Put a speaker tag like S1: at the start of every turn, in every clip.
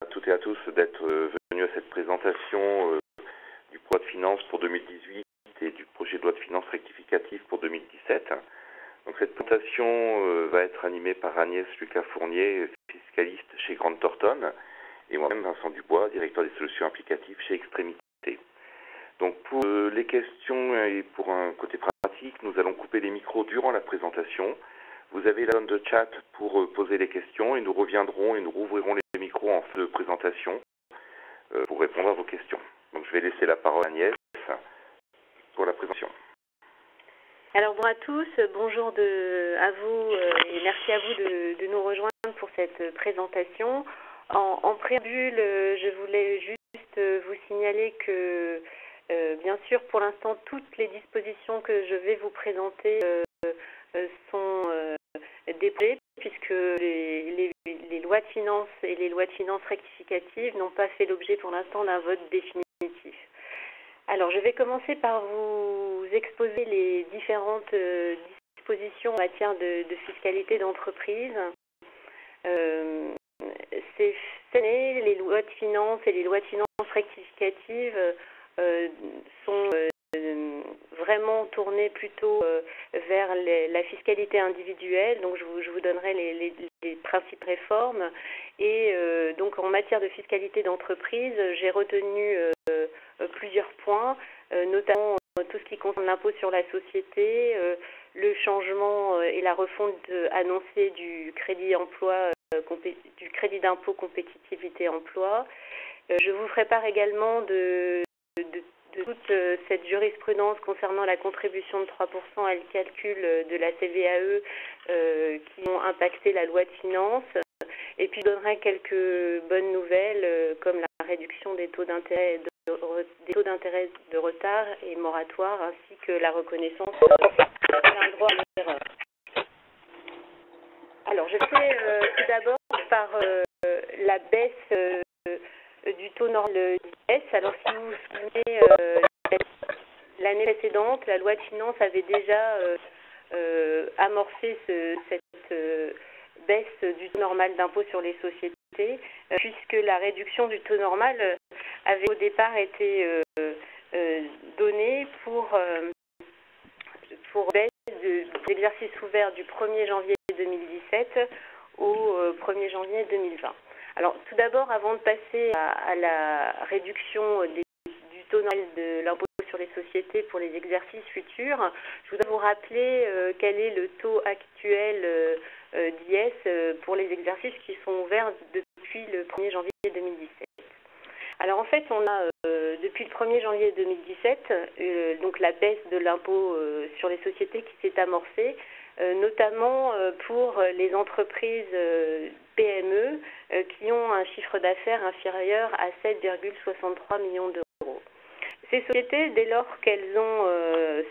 S1: toutes et à tous d'être venus à cette présentation du projet de finances pour 2018 et du projet de loi de finances rectificative pour 2017. Donc cette présentation va être animée par Agnès Lucas-Fournier, fiscaliste chez Grant Thornton, et moi-même Vincent Dubois, directeur des solutions applicatives chez Extrémité. Donc pour les questions et pour un côté pratique, nous allons couper les micros durant la présentation. Vous avez la zone de chat pour poser les questions et nous reviendrons et nous rouvrirons les micros en fin de présentation pour répondre à vos questions. Donc je vais laisser la parole à Agnès pour la présentation.
S2: Alors bonjour à tous, bonjour à vous et merci à vous de nous rejoindre pour cette présentation. En préambule, je voulais juste vous signaler que bien sûr pour l'instant toutes les dispositions que je vais vous présenter sont déployées puisque les lois de finances et les lois de finances rectificatives n'ont pas fait l'objet pour l'instant d'un vote définitif. Alors, je vais commencer par vous exposer les différentes dispositions en matière de fiscalité d'entreprise. Cette année, les lois de finances et les lois de finances rectificatives sont vraiment tournées plutôt vers la fiscalité individuelle. Donc, je vous donnerai les principes réformes. Et donc, en matière de fiscalité d'entreprise, j'ai retenu plusieurs points, notamment tout ce qui concerne l'impôt sur la société, le changement et la refonte annoncée du crédit emploi, du crédit d'impôt compétitivité emploi. Je vous ferai part également de toute cette jurisprudence concernant la contribution de 3% et le calcul de la CVAE qui ont impacté la loi de finances. Et puis je donnerai quelques bonnes nouvelles comme la réduction des taux d'intérêt de retard et moratoire ainsi que la reconnaissance d'un droit à l'erreur. Alors je fais tout d'abord par la baisse du taux normal d'IS. Alors si vous vous souvenez, l'année précédente, la loi de finances avait déjà amorcé cette baisse du taux normal d'impôt sur les sociétés, puisque la réduction du taux normal avait au départ été donnée pour baisse de l'exercice ouvert du 1er janvier 2017 au 1er janvier 2020. Alors tout d'abord, avant de passer à la réduction du taux normal de l'impôt sur les sociétés pour les exercices futurs, je voudrais vous rappeler quel est le taux actuel d'IS pour les exercices qui sont ouverts depuis le 1er janvier 2017. Alors en fait, on a depuis le 1er janvier 2017 donc la baisse de l'impôt sur les sociétés qui s'est amorcée, notamment pour les entreprises PME qui ont un chiffre d'affaires inférieur à 7,63 millions d'euros. Ces sociétés, dès lors qu'elles ont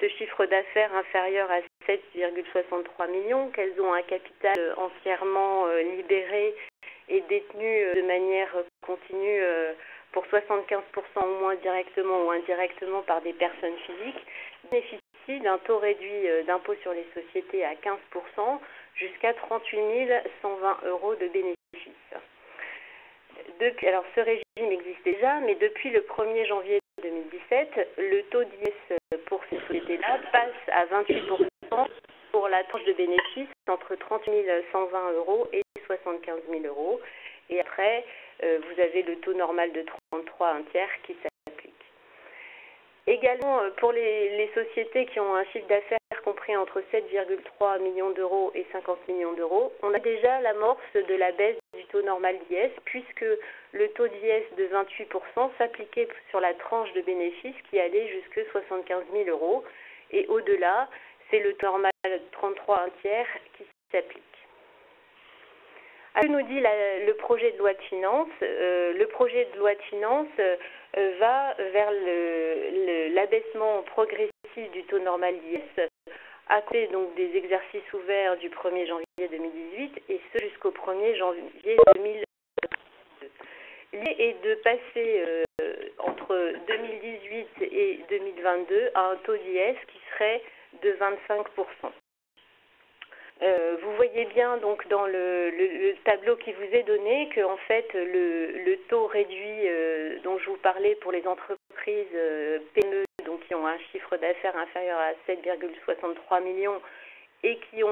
S2: ce chiffre d'affaires inférieur à 7,63 millions, qu'elles ont un capital entièrement libéré et détenu de manière continue pour 75% au moins directement ou indirectement par des personnes physiques, bénéficient d'un taux réduit d'impôt sur les sociétés à 15% jusqu'à 38 120 euros de bénéfices. Alors ce régime existe déjà, mais depuis le 1er janvier 2017, le taux d'IS pour ces sociétés-là passe à 28% pour la tranche de bénéfices entre 30 120 euros et 75 000 euros. Et après, vous avez le taux normal de 33 1/3 qui s'applique. Également, pour les sociétés qui ont un chiffre d'affaires compris entre 7,3 millions d'euros et 50 millions d'euros, on a déjà l'amorce de la baisse du taux normal d'IS, puisque le taux d'IS de 28% s'appliquait sur la tranche de bénéfices qui allait jusqu'à 75 000 euros. Et au-delà, c'est le taux normal de 33 1/3 qui s'applique. Que nous dit le projet de loi de finances? Le projet de loi de finances va vers l'abaissement progressif du taux normal d'IS à côté donc des exercices ouverts du 1er janvier 2018 et ce jusqu'au 1er janvier 2022. L'idée est de passer entre 2018 et 2022 à un taux d'IS qui serait de 25%. Vous voyez bien donc dans le tableau qui vous est donné que en fait le taux réduit dont je vous parlais pour les entreprises PME donc qui ont un chiffre d'affaires inférieur à 7,63 millions et qui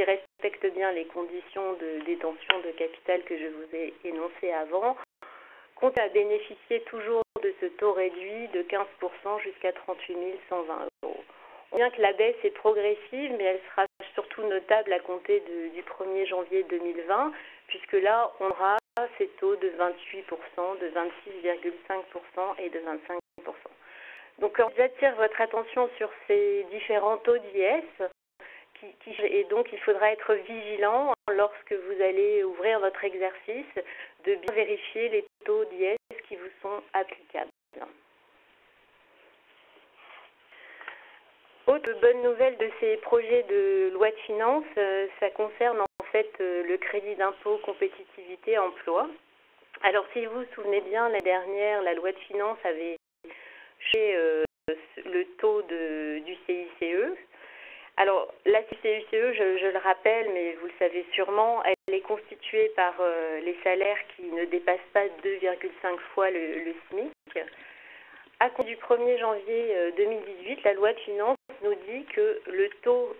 S2: respectent bien les conditions de détention de capital que je vous ai énoncées avant, comptent à bénéficier toujours de ce taux réduit de 15% jusqu'à 38 120 euros. On voit bien que la baisse est progressive, mais elle sera surtout notable à compter du 1er janvier 2020, puisque là, on aura ces taux de 28%, de 26,5% et de 25%. Donc, j'attire votre attention sur ces différents taux d'IS, et donc il faudra être vigilant lorsque vous allez ouvrir votre exercice, de bien vérifier les taux d'IS qui vous sont applicables. Autre bonne nouvelle de ces projets de loi de finances, ça concerne en fait le crédit d'impôt compétitivité emploi. Alors si vous vous souvenez bien, l'année dernière, la loi de finances avait changé le taux du CICE. Alors la CICE, je le rappelle, mais vous le savez sûrement, elle est constituée par les salaires qui ne dépassent pas 2,5 fois le SMIC. À compter du 1er janvier 2018, la loi de finances nous dit que le taux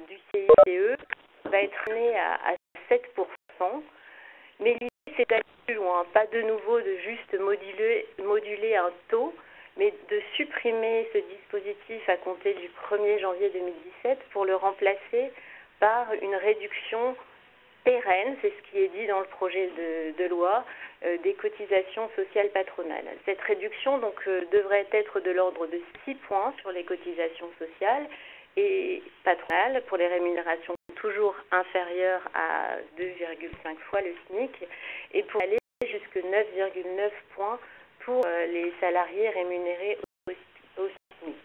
S2: du CICE va être amené à 7%, mais l'idée c'est d'aller plus loin, pas de nouveau de juste moduler un taux, mais de supprimer ce dispositif à compter du 1er janvier 2017 pour le remplacer par une réduction pérenne, c'est ce qui est dit dans le projet de loi, des cotisations sociales patronales. Cette réduction donc devrait être de l'ordre de 6 points sur les cotisations sociales et patronales pour les rémunérations toujours inférieures à 2,5 fois le SMIC et pour aller jusqu'à 9,9 points pour les salariés rémunérés au SMIC.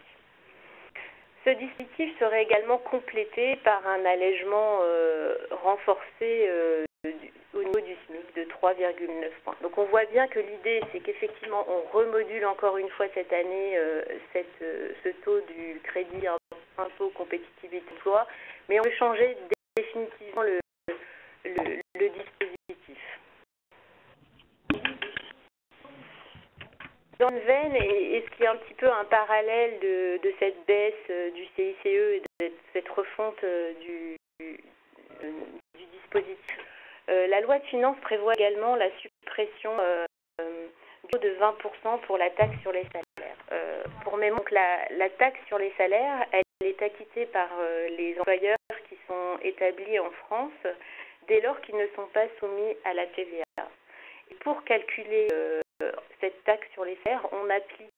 S2: Ce dispositif serait également complété par un allègement renforcé au niveau du SMIC de 3,9 points. Donc on voit bien que l'idée c'est qu'effectivement on remodule encore une fois cette année ce taux du crédit impôt compétitivité emploi, mais on peut changer définitivement le dispositif. Dans une veine, et ce qui est un petit peu un parallèle de cette baisse du CICE et de cette refonte du dispositif, la loi de finances prévoit également la suppression du taux de 20% pour la taxe sur les salaires. Pour mémoire, la taxe sur les salaires, elle est acquittée par les employeurs qui sont établis en France dès lors qu'ils ne sont pas soumis à la TVA. Et pour calculer cette taxe sur les salaires, on applique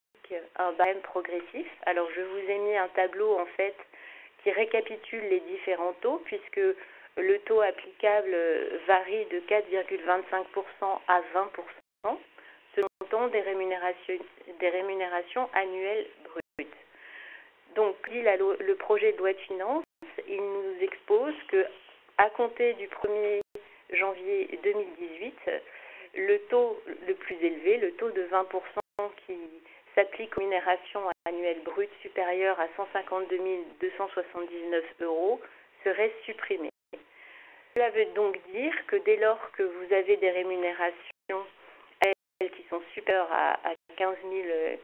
S2: un barème progressif. Alors je vous ai mis un tableau en fait qui récapitule les différents taux puisque le taux applicable varie de 4,25% à 20% selon le montant des rémunérations annuelles brutes. Donc, dit le projet de loi de finances, il nous expose que à compter du 1er janvier 2018, le taux le plus élevé, le taux de 20% qui s'applique aux rémunérations annuelles brutes supérieures à 152 279 euros, serait supprimé. Cela veut donc dire que dès lors que vous avez des rémunérations qui sont supérieures à 15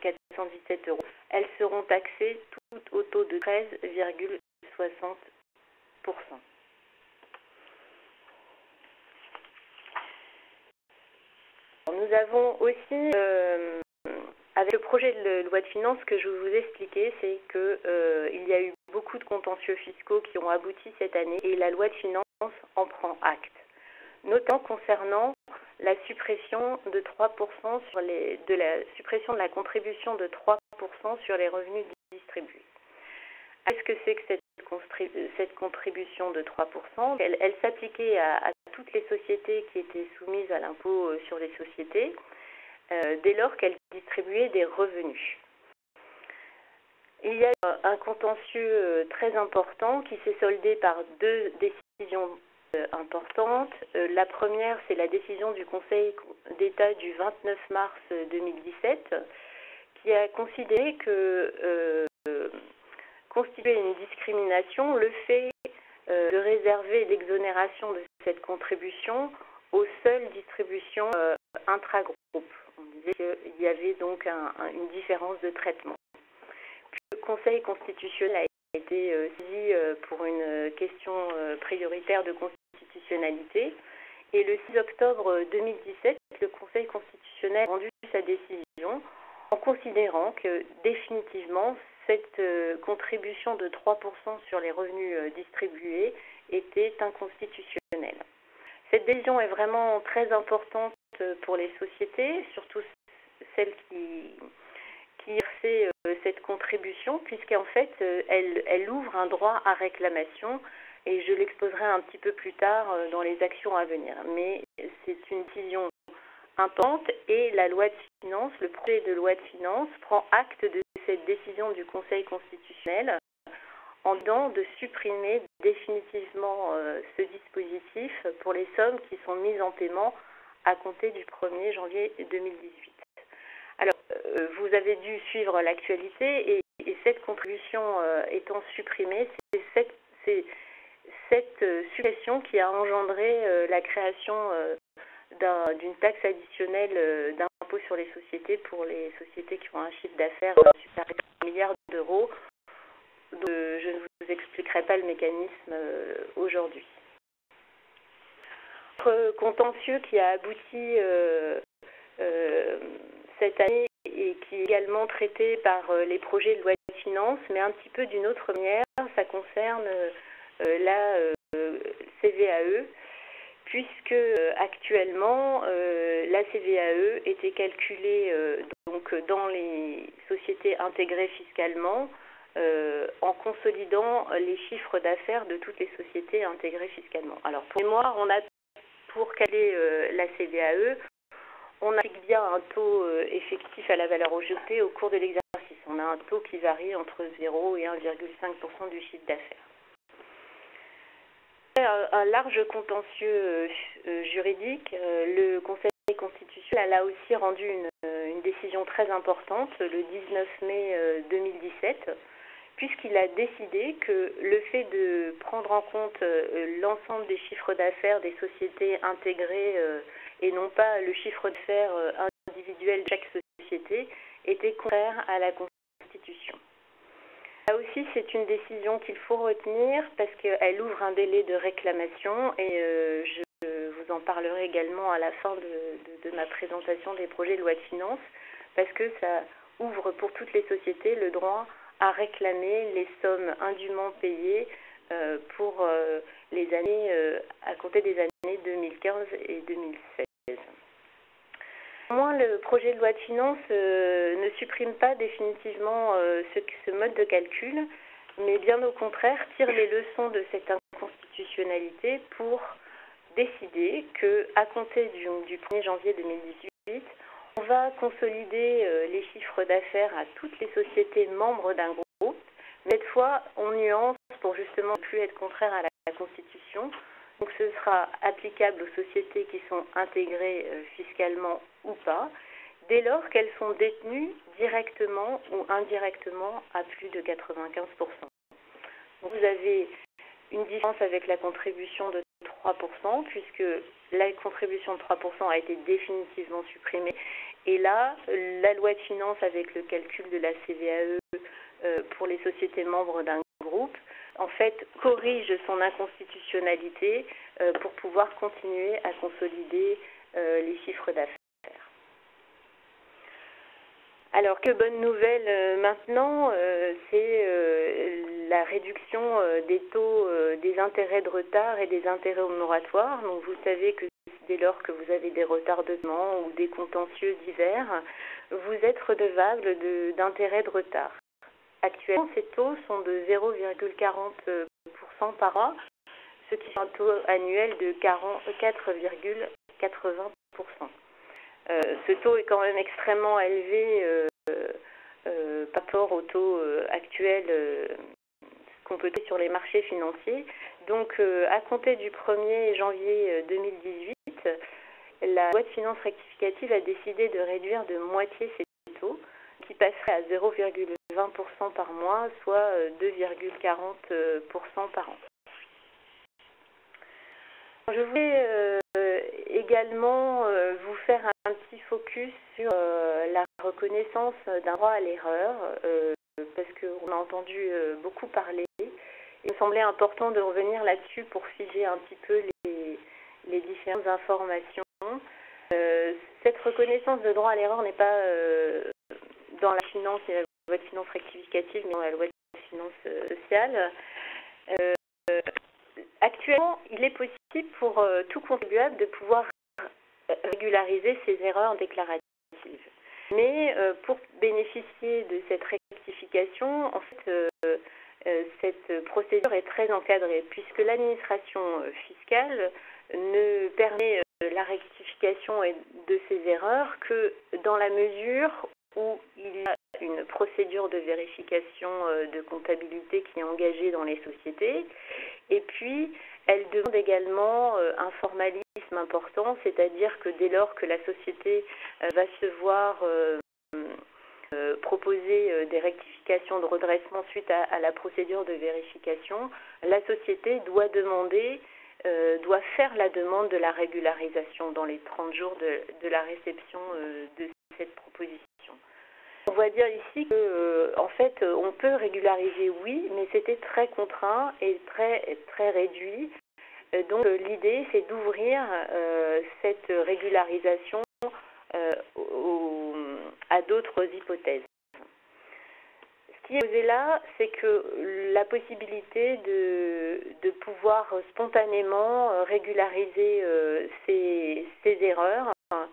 S2: 417 euros, elles seront taxées toutes au taux de 13,60%. Nous avons aussi, avec le projet de loi de finances que je vous ai expliqué, c'est qu'il y a eu beaucoup de contentieux fiscaux qui ont abouti cette année et la loi de finances en prend acte, notamment concernant la suppression de 3% la suppression de la contribution de 3% sur les revenus distribués. Qu'est-ce que c'est que cette contribution de 3%? Elle s'appliquait à toutes les sociétés qui étaient soumises à l'impôt sur les sociétés dès lors qu'elles distribuaient des revenus. Il y a un contentieux très important qui s'est soldé par deux décisions importantes. La première, c'est la décision du Conseil d'État du 29 mars 2017 qui a considéré que constituait une discrimination le fait de réserver l'exonération de cette contribution aux seules distributions intragroupe. On disait qu'il y avait donc une différence de traitement. Puis, le Conseil constitutionnel a été saisi pour une question prioritaire de constitutionnalité. Et le 6 octobre 2017, le Conseil constitutionnel a rendu sa décision en considérant que définitivement cette contribution de 3% sur les revenus distribués était inconstitutionnelle. Cette décision est vraiment très importante pour les sociétés, surtout celles qui versaient cette contribution, puisqu'en fait, elle ouvre un droit à réclamation, et je l'exposerai un petit peu plus tard dans les actions à venir. Mais c'est une décision importante, et la loi de finances, le projet de loi de finances, prend acte de cette décision du Conseil constitutionnel en demandant de supprimer définitivement ce dispositif pour les sommes qui sont mises en paiement à compter du 1er janvier 2018. Alors, vous avez dû suivre l'actualité et cette contribution étant supprimée, c'est cette suppression qui a engendré la création d'une taxe additionnelle d'impôt sur les sociétés pour les sociétés qui ont un chiffre d'affaires supérieur à 1 milliard d'euros. Je ne vous expliquerai pas le mécanisme aujourd'hui. Notre contentieux qui a abouti cette année et qui est également traité par les projets de loi de finances, mais un petit peu d'une autre manière, ça concerne la CVAE, puisque actuellement la CVAE était calculée donc dans les sociétés intégrées fiscalement en consolidant les chiffres d'affaires de toutes les sociétés intégrées fiscalement. Alors pour mémoire, pour caler la CVAE, on applique bien un taux effectif à la valeur ajoutée au cours de l'exercice. On a un taux qui varie entre 0 et 1,5% du chiffre d'affaires. Un large contentieux juridique, le Conseil constitutionnel a là aussi rendu une décision très importante le 19 mai 2017, puisqu'il a décidé que le fait de prendre en compte l'ensemble des chiffres d'affaires des sociétés intégrées et non pas le chiffre d'affaires individuel de chaque société était contraire à la Constitution. Là aussi, c'est une décision qu'il faut retenir parce qu'elle ouvre un délai de réclamation et je vous en parlerai également à la fin de ma présentation des projets de loi de finances parce que ça ouvre pour toutes les sociétés le droit à réclamer les sommes indûment payées pour les années à compter des années 2015 et 2016. Néanmoins, le projet de loi de finances ne supprime pas définitivement ce mode de calcul, mais bien au contraire tire les leçons de cette inconstitutionnalité pour décider qu'à compter du 1er janvier 2018, on va consolider les chiffres d'affaires à toutes les sociétés membres d'un groupe. Mais cette fois, on nuance pour justement ne plus être contraire à la Constitution. Donc ce sera applicable aux sociétés qui sont intégrées fiscalement ou pas, dès lors qu'elles sont détenues directement ou indirectement à plus de 95%. Donc vous avez une différence avec la contribution de 3%, puisque la contribution de 3% a été définitivement supprimée. Et là, la loi de finances avec le calcul de la CVAE pour les sociétés membres d'un groupe, en fait, corrige son inconstitutionnalité pour pouvoir continuer à consolider les chiffres d'affaires. Alors, que bonne nouvelle maintenant, c'est la réduction des taux des intérêts de retard et des intérêts moratoires. Donc, vous savez que dès lors que vous avez des retards de paiement ou des contentieux divers, vous êtes redevable d'intérêts de retard. Actuellement, ces taux sont de 0,40% par an, ce qui fait un taux annuel de 4,80%. Ce taux est quand même extrêmement élevé par rapport au taux actuel qu'on peut trouver sur les marchés financiers. Donc, à compter du 1er janvier 2018, la loi de finances rectificative a décidé de réduire de moitié ces taux, qui passerait à 0,20% par mois, soit 2,40% par an. Je voulais également vous faire un petit focus sur la reconnaissance d'un droit à l'erreur, parce qu'on a entendu beaucoup parler. Il me semblait important de revenir là-dessus pour figer un petit peu les différentes informations. Cette reconnaissance de droit à l'erreur n'est pas dans la finance et la loi de finances rectificative, mais dans la loi de finances sociale. Actuellement, il est possible pour tout contribuable de pouvoir régulariser ses erreurs déclaratives. Mais pour bénéficier de cette rectification, en fait, cette procédure est très encadrée, puisque l'administration fiscale ne permet la rectification de ces erreurs que dans la mesure où il y a une procédure de vérification de comptabilité qui est engagée dans les sociétés. Et puis, elle demande également un formalisme important, c'est-à-dire que dès lors que la société va se voir proposer des rectifications de redressement suite à la procédure de vérification, la société doit doit faire la demande de la régularisation dans les 30 jours de la réception de cette proposition. On va dire ici que, en fait, on peut régulariser, oui, mais c'était très contraint et très réduit. Donc, l'idée, c'est d'ouvrir cette régularisation à d'autres hypothèses. Ce qui est posé là, c'est que la possibilité de pouvoir spontanément régulariser ces erreurs en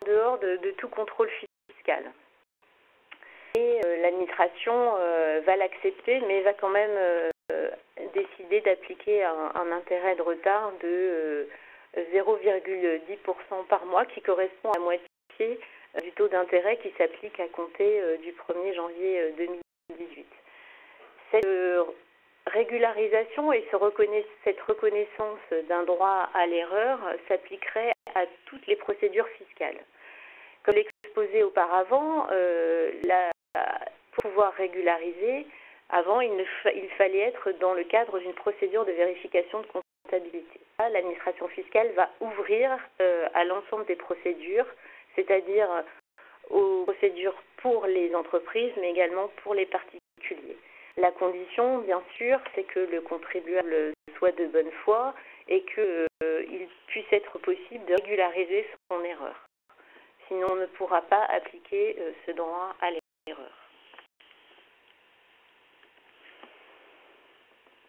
S2: dehors de tout contrôle fiscal. Et l'administration va l'accepter, mais va quand même décider d'appliquer un intérêt de retard de 0,10% par mois, qui correspond à la moitié du taux d'intérêt qui s'applique à compter du 1er janvier 2018. Cette régularisation et cette reconnaissance d'un droit à l'erreur s'appliquerait à toutes les procédures fiscales. Comme l'exposé auparavant, pour pouvoir régulariser, avant, il fallait être dans le cadre d'une procédure de vérification de comptabilité. L'administration fiscale va ouvrir à l'ensemble des procédures, c'est-à-dire aux procédures pour les entreprises, mais également pour les particuliers. La condition, bien sûr, c'est que le contribuable soit de bonne foi et qu'il puisse être possible de régulariser son erreur. Sinon, on ne pourra pas appliquer ce droit à l'erreur.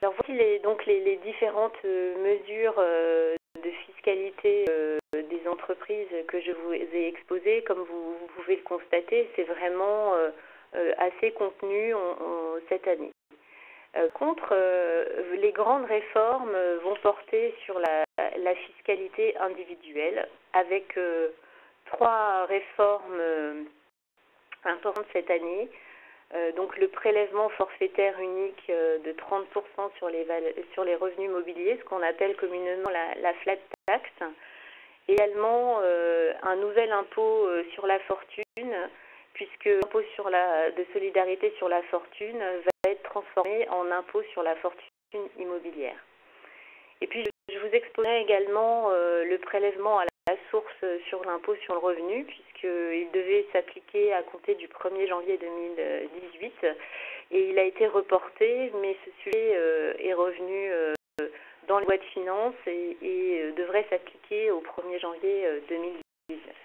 S2: Alors voici donc les différentes mesures de fiscalité des entreprises que je vous ai exposées. Comme vous pouvez le constater, c'est vraiment assez contenu cette année. Les grandes réformes vont porter sur la fiscalité individuelle avec 3 réformes importantes cette année. Donc le prélèvement forfaitaire unique de 30% sur les revenus mobiliers, ce qu'on appelle communément la flat tax. Également un nouvel impôt sur la fortune, puisque l'impôt de solidarité sur la fortune va être transformé en impôt sur la fortune immobilière. Et puis je vous exposerai également le prélèvement à la source sur l'impôt sur le revenu, puisqu'il devait s'appliquer à compter du 1er janvier 2018 et il a été reporté, mais ce sujet est revenu dans les lois de finances et devrait s'appliquer au 1er janvier 2019.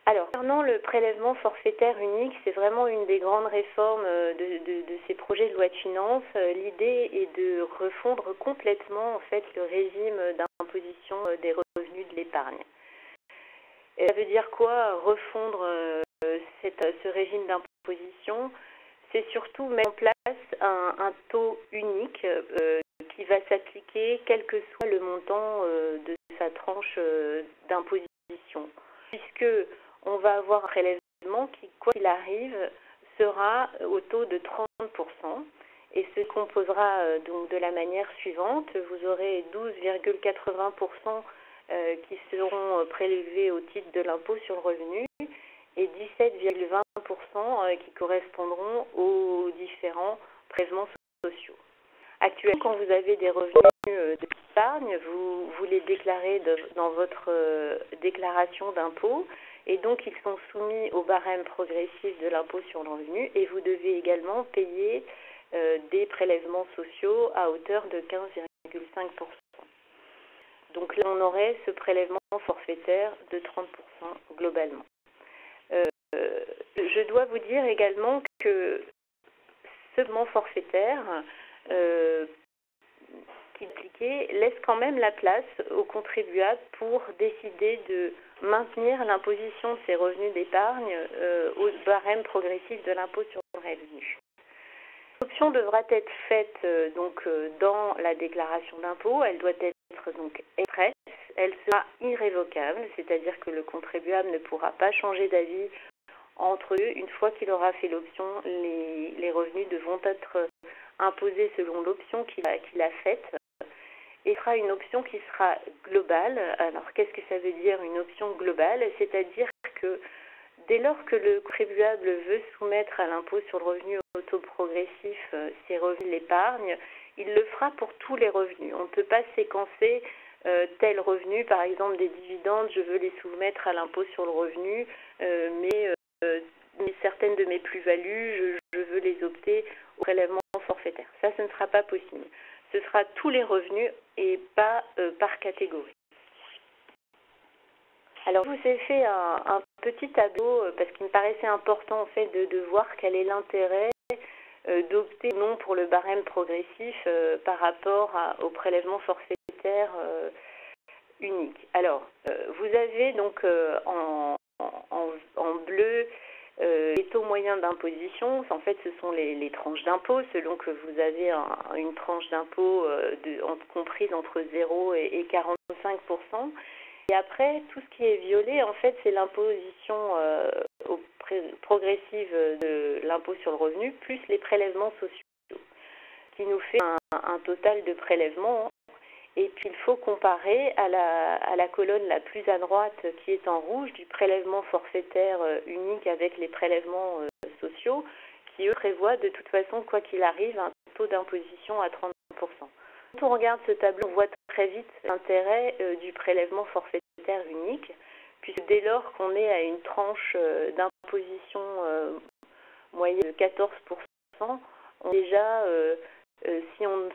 S2: Alors, concernant le prélèvement forfaitaire unique, c'est vraiment une des grandes réformes de ces projets de loi de finances. L'idée est de refondre complètement en fait le régime d'imposition des revenus de l'épargne. Ça veut dire quoi, refondre ce régime d'imposition? C'est surtout mettre en place un taux unique qui va s'appliquer quel que soit le montant de sa tranche d'imposition. Puisque on va avoir un prélèvement qui, quoi qu'il arrive, sera au taux de 30% et se composera donc de la manière suivante. Vous aurez 12,80% qui seront prélevés au titre de l'impôt sur le revenu et 17,20% qui correspondront aux différents prélèvements sociaux. Actuellement, quand vous avez des revenus d'épargne, vous les déclarez dans votre déclaration d'impôt et donc ils sont soumis au barème progressif de l'impôt sur le revenu et vous devez également payer des prélèvements sociaux à hauteur de 15,5%. Donc là, on aurait ce prélèvement forfaitaire de 30% globalement. Je dois vous dire également que ce paiement forfaitaire qui est appliqué laisse quand même la place aux contribuables pour décider de maintenir l'imposition de ses revenus d'épargne au barème progressif de l'impôt sur le revenu. L'option devra être faite dans la déclaration d'impôt. Elle doit être donc expresse. Elle sera irrévocable, c'est-à-dire que le contribuable ne pourra pas changer d'avis entre eux. Une fois qu'il aura fait l'option, les revenus devront être imposés selon l'option qu'il a faite. Et ce sera une option qui sera globale. Alors, qu'est-ce que ça veut dire une option globale? C'est-à-dire que dès lors que le contribuable veut soumettre à l'impôt sur le revenu au taux progressif ses revenus d'épargne, il le fera pour tous les revenus. On ne peut pas séquencer tel revenu, par exemple des dividendes, je veux les soumettre à l'impôt sur le revenu, mais certaines de mes plus-values, je veux les opter au prélèvement forfaitaire. Ça, ce ne sera pas possible. Ce sera tous les revenus et pas par catégorie. Alors, je vous ai fait un petit tableau parce qu'il me paraissait important en fait de voir quel est l'intérêt d'opter non pour le barème progressif par rapport au prélèvement forfaitaire unique. Alors, vous avez donc en bleu les taux moyens d'imposition. En fait, ce sont les tranches d'impôt, selon que vous avez une tranche d'impôt comprise entre 0 et 45%. Et après, tout ce qui est violet, en fait, c'est l'imposition progressive de l'impôt sur le revenu, plus les prélèvements sociaux, qui nous fait un total de prélèvements. Et puis, il faut comparer à la colonne la plus à droite, qui est en rouge, du prélèvement forfaitaire unique avec les prélèvements sociaux, qui, eux, prévoient de toute façon, quoi qu'il arrive, un taux d'imposition à 30%. Quand on regarde ce tableau, on voit très vite l'intérêt du prélèvement forfaitaire unique, puisque dès lors qu'on est à une tranche d'imposition moyenne de 14%, déjà, si on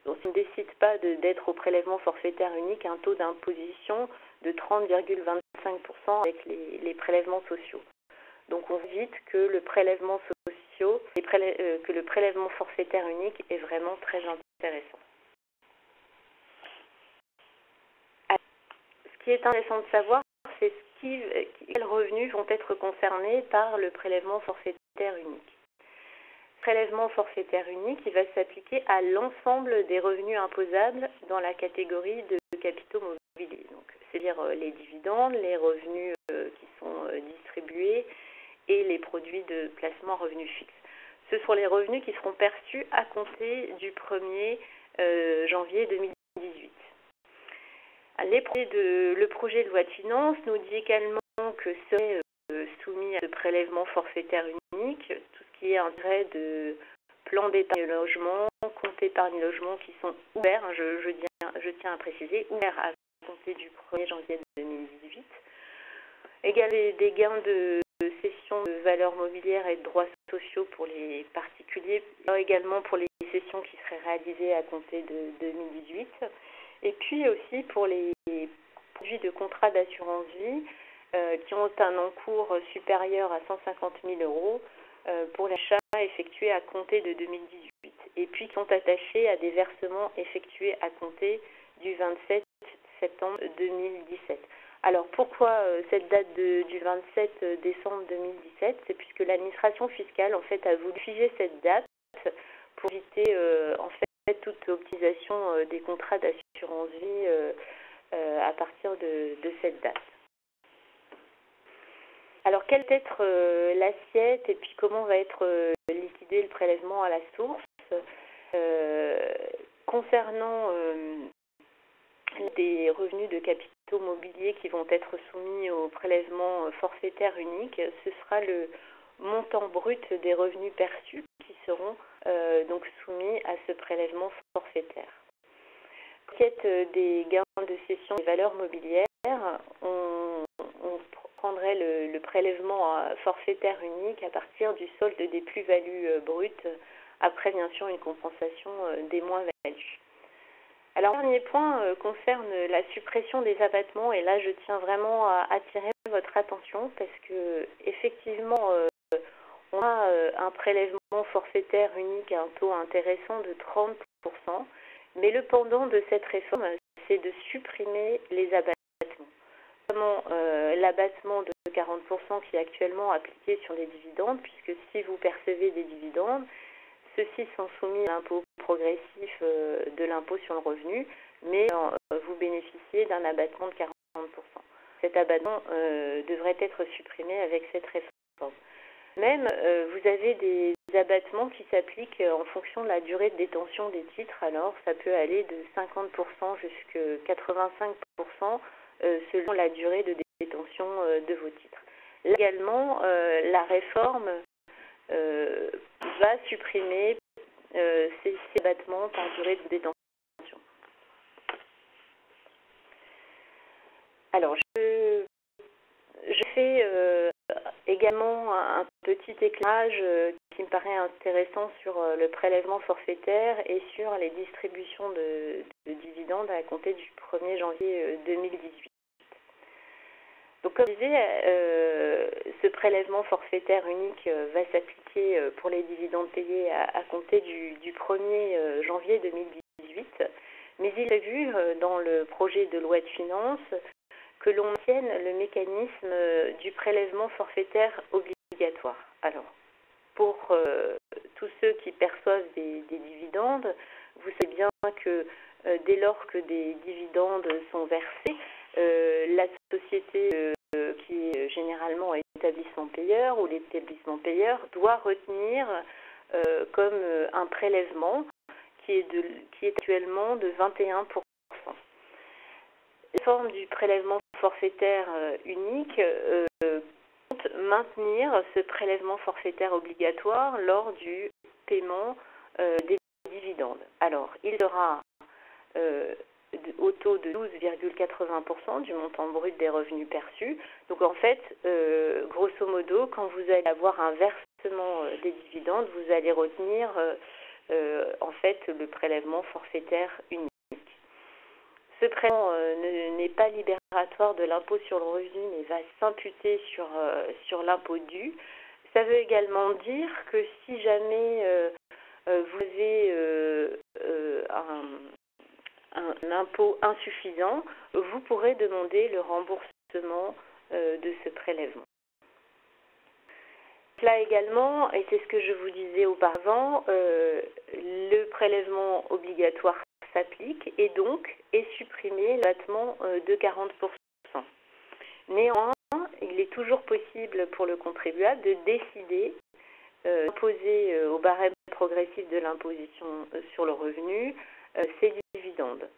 S2: ne décide pas d'être au prélèvement forfaitaire unique, un taux d'imposition de 30,25% avec les prélèvements sociaux. Donc on évite que le prélèvement que le prélèvement forfaitaire unique est vraiment très intéressant. Ce qui est intéressant de savoir, c'est quels revenus vont être concernés par le prélèvement forfaitaire unique. Le prélèvement forfaitaire unique, il va s'appliquer à l'ensemble des revenus imposables dans la catégorie de capitaux mobiliers. Donc, c'est-à-dire les dividendes, les revenus qui sont distribués et les produits de placement revenus fixes. Ce sont les revenus qui seront perçus à compter du 1er janvier 2018. Le projet de loi de finances nous dit également que serait soumis à ce prélèvement forfaitaire unique tout ce qui est intérêt de plan d'épargne logement, compte épargne logement qui sont ouverts, je tiens à préciser, ouverts à compter du 1er janvier 2018. Également des gains de cession de valeurs mobilières et de droits sociaux pour les particuliers, également pour les cessions qui seraient réalisées à compter de 2018. Et puis aussi pour les produits de contrats d'assurance vie qui ont un encours supérieur à 150 000 € pour l'achat effectué à compter de 2018. Et puis qui sont attachés à des versements effectués à compter du 27 septembre 2017. Alors pourquoi cette date du 27 décembre 2017? C'est puisque l'administration fiscale en fait a voulu figer cette date pour éviter en fait toute optimisation des contrats d'assurance vie à partir de cette date. Alors quelle va être l'assiette et puis comment va être liquidé le prélèvement à la source? Concernant des revenus de capitaux mobiliers qui vont être soumis au prélèvement forfaitaire unique, ce sera le montant brut des revenus perçus qui seront donc soumis à ce prélèvement forfaitaire. l'assiette des gains de cession des valeurs mobilières, on prendrait le prélèvement forfaitaire unique à partir du solde des plus-values brutes, après bien sûr une compensation des moins-values. Alors, le dernier point concerne la suppression des abattements, et là je tiens vraiment à attirer votre attention parce que effectivement on a un prélèvement forfaitaire unique à un taux intéressant de 30%, mais le pendant de cette réforme, c'est de supprimer les abattements. Notamment l'abattement de 40% qui est actuellement appliqué sur les dividendes, puisque si vous percevez des dividendes, ceux-ci sont soumis à l'impôt progressif de l'impôt sur le revenu, mais vous bénéficiez d'un abattement de 40%. Cet abattement devrait être supprimé avec cette réforme. Même, vous avez des abattements qui s'appliquent en fonction de la durée de détention des titres. Alors, ça peut aller de 50% jusqu'à 85% selon la durée de détention de vos titres. Là également, la réforme va supprimer ces abattements par durée de détention. Alors, je fais également un petit éclairage qui me paraît intéressant sur le prélèvement forfaitaire et sur les distributions de dividendes à compter du 1er janvier 2018. Donc, comme je disais, ce prélèvement forfaitaire unique va s'appliquer pour les dividendes payés à compter du 1er janvier 2018, mais il est prévu dans le projet de loi de finances que l'on maintienne le mécanisme du prélèvement forfaitaire obligatoire. Alors, pour tous ceux qui perçoivent des dividendes, vous savez bien que dès lors que des dividendes sont versés, la société qui est généralement établissement payeur ou l'établissement payeur doit retenir comme un prélèvement qui est actuellement de 21%. La forme du prélèvement forfaitaire unique compte maintenir ce prélèvement forfaitaire obligatoire lors du paiement des dividendes. Alors, il sera au taux de 12,80% du montant brut des revenus perçus. Donc en fait, grosso modo, quand vous allez avoir un versement des dividendes, vous allez retenir en fait le prélèvement forfaitaire unique. Ce prélèvement n'est pas libératoire de l'impôt sur le revenu, mais va s'imputer sur l'impôt dû. Ça veut également dire que si jamais vous avez un impôt insuffisant, vous pourrez demander le remboursement de ce prélèvement. Là également, et c'est ce que je vous disais auparavant, le prélèvement obligatoire s'applique et donc est supprimé l'abattement de 40%. Néanmoins, il est toujours possible pour le contribuable de décider d'imposer au barème progressif de l'imposition sur le revenu ses dividendes.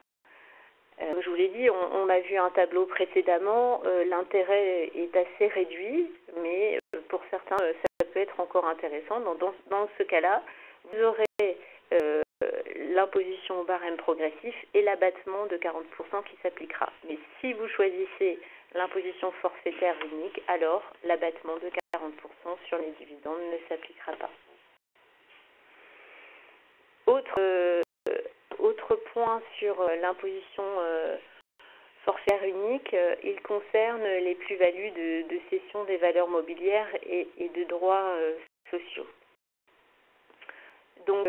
S2: Comme je vous l'ai dit, on a vu un tableau précédemment, l'intérêt est assez réduit, mais pour certains, ça peut être encore intéressant. Dans ce cas-là, vous aurez l'imposition au barème progressif et l'abattement de 40% qui s'appliquera. Mais si vous choisissez l'imposition forfaitaire unique, alors l'abattement de 40% sur les dividendes ne s'appliquera pas. Autre point sur l'imposition forfaitaire unique, il concerne les plus-values de cession des valeurs mobilières et de droits sociaux. Donc,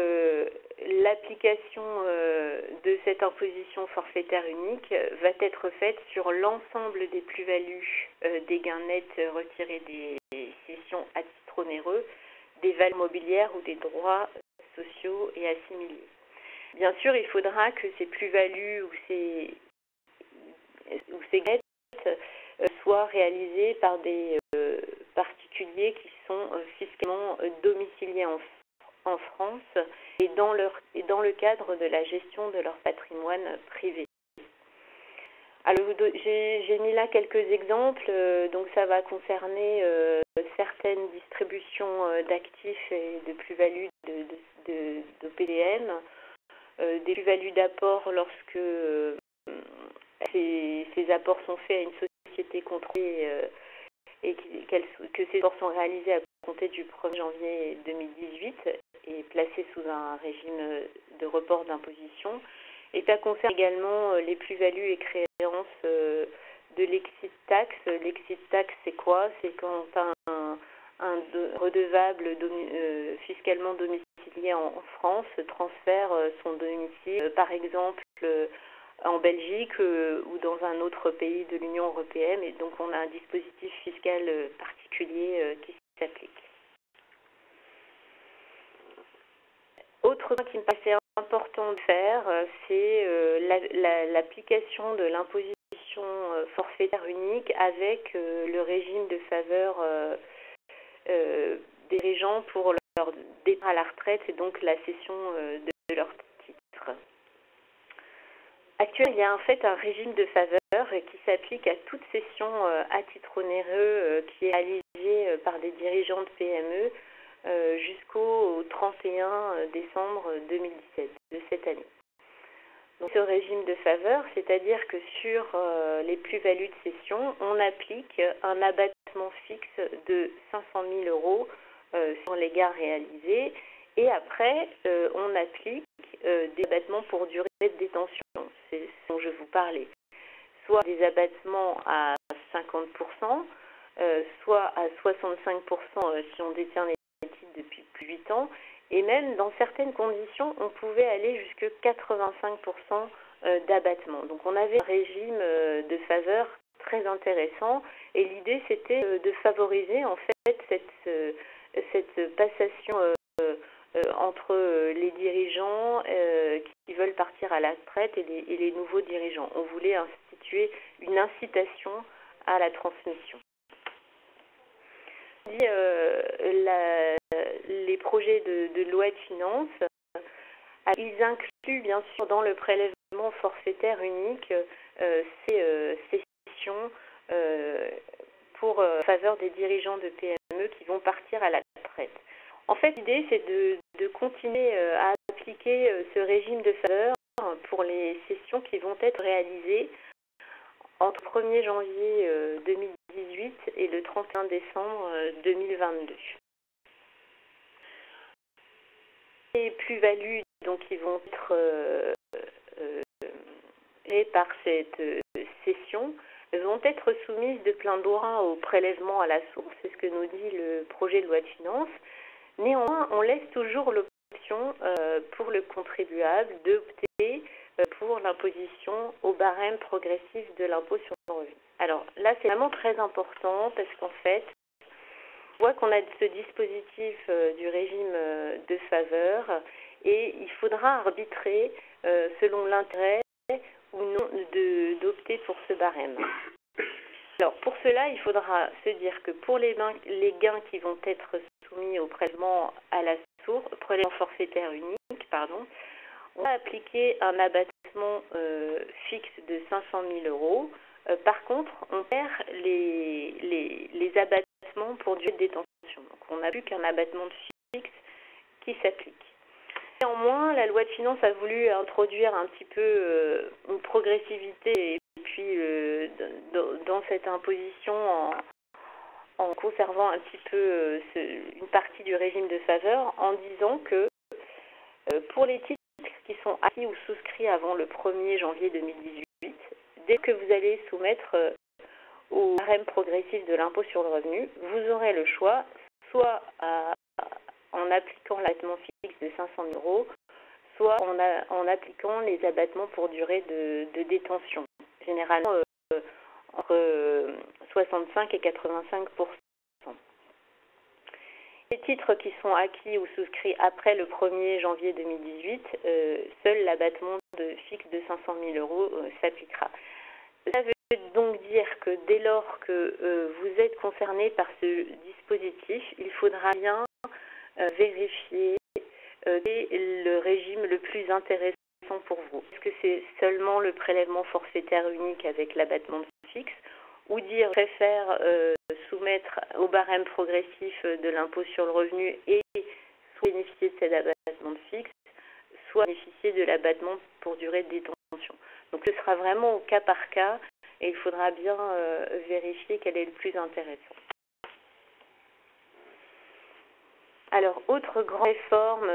S2: l'application de cette imposition forfaitaire unique va être faite sur l'ensemble des plus-values des gains nets retirés des cessions à titre onéreux, des valeurs mobilières ou des droits sociaux et assimilés. Bien sûr, il faudra que ces plus-values ou ces gains nets soient réalisés par des particuliers qui sont fiscalement domiciliés en France et dans le cadre de la gestion de leur patrimoine privé. Alors, j'ai mis là quelques exemples, donc ça va concerner certaines distributions d'actifs et de plus-values de PDM, des plus-values d'apport lorsque ces apports sont faits à une société contrôlée et que ces apports sont réalisés à compter du 1er janvier 2018 et placés sous un régime de report d'imposition. Et ça concerne également les plus-values et créances de l'exit tax. L'exit tax, c'est quoi? C'est quand un redevable fiscalement domicilié en France transfère son domicile, par exemple en Belgique ou dans un autre pays de l'Union européenne, et donc on a un dispositif fiscal particulier qui s'applique. Autre point qui me paraissait important de faire, c'est l'application de l'imposition forfaitaire unique avec le régime de faveur des dirigeants pour leur départ à la retraite et donc la cession de leurs titres. Actuellement, il y a en fait un régime de faveur qui s'applique à toute cession à titre onéreux qui est réalisée par des dirigeants de PME jusqu'au 31 décembre 2017 de cette année. Donc, ce régime de faveur, c'est-à-dire que sur les plus-values de cession, on applique un abattement fixe de 500 000 € sur les gains réalisés et après, on applique des abattements pour durée de détention, c'est ce dont je vous parlais, soit des abattements à 50%, soit à 65% si on détient les titres depuis plus de 8 ans, et même dans certaines conditions, on pouvait aller jusqu'à 85% d'abattement. Donc on avait un régime de faveur très intéressant, et l'idée c'était de favoriser en fait cette passation entre les dirigeants qui veulent partir à la retraite et les nouveaux dirigeants. On voulait instituer une incitation à la transmission. Les projets de loi de finances, ils incluent bien sûr dans le prélèvement forfaitaire unique ces cessions pour faveur des dirigeants de PME qui vont partir à la retraite. En fait, l'idée, c'est de continuer à appliquer ce régime de faveur pour les cessions qui vont être réalisées entre le 1er janvier 2018 et le 31 décembre 2022. Les plus-values donc, qui vont être créées par cette cession vont être soumises de plein droit au prélèvement à la source, c'est ce que nous dit le projet de loi de finances. Néanmoins, on laisse toujours l'option pour le contribuable d'opter pour l'imposition au barème progressif de l'impôt sur le revenu. Alors là, c'est vraiment très important parce qu'en fait, on voit qu'on a ce dispositif du régime de faveur et il faudra arbitrer selon l'intérêt ou non d'opter pour ce barème. Alors pour cela, il faudra se dire que pour les gains qui vont être soumis au prélèvement à la source, prélèvement forfaitaire unique, on va appliquer un abattement fixe de 500 000 €. Par contre, on perd les abattements pour durée de détention. Donc on n'a plus qu'un abattement fixe qui s'applique. Néanmoins, la loi de finances a voulu introduire un petit peu une progressivité et puis dans cette imposition en conservant un petit peu une partie du régime de faveur en disant que pour les titres qui sont acquis ou souscrits avant le 1er janvier 2018, dès que vous allez soumettre au barème progressif de l'impôt sur le revenu, vous aurez le choix, soit en appliquant l'abattement fixe de 500 000 €, soit en appliquant les abattements pour durée de détention, généralement entre 65 et 85%. Les titres qui sont acquis ou souscrits après le 1er janvier 2018, seul l'abattement fixe de 500 000 € s'appliquera. Ça veut donc dire que dès lors que vous êtes concerné par ce dispositif, il faudra bien vérifier le régime le plus intéressant pour vous. Est-ce que c'est seulement le prélèvement forfaitaire unique avec l'abattement fixe ou dire préfère soumettre au barème progressif de l'impôt sur le revenu et soit bénéficier de cet abattement fixe, soit bénéficier de l'abattement pour durée de détention. Donc ce sera vraiment au cas par cas et il faudra bien vérifier quel est le plus intéressant. Alors, autre grande réforme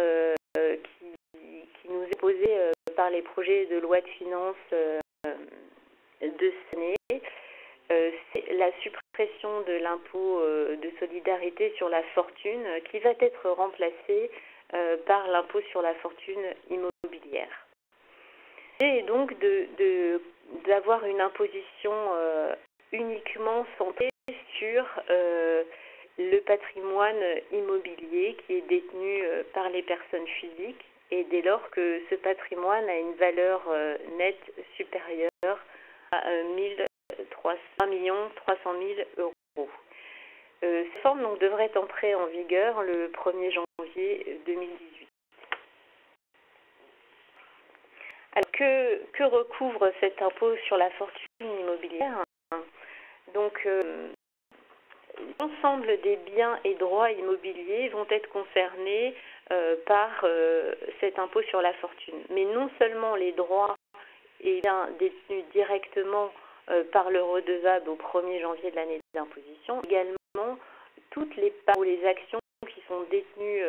S2: qui nous est posée par les projets de loi de finances de cette année, c'est la suppression de l'impôt de solidarité sur la fortune qui va être remplacé par l'impôt sur la fortune immobilière. Et donc d'avoir une imposition uniquement centrée sur le patrimoine immobilier qui est détenu par les personnes physiques et dès lors que ce patrimoine a une valeur nette supérieure à 1 300 000 euros. Cette réforme donc, devrait entrer en vigueur le 1er janvier 2018. Alors, que recouvre cet impôt sur la fortune immobilière? Donc, l'ensemble des biens et droits immobiliers vont être concernés par cet impôt sur la fortune. Mais non seulement les droits et biens détenus directement par le redevable au 1er janvier de l'année d'imposition, également toutes les parts ou les actions qui sont détenues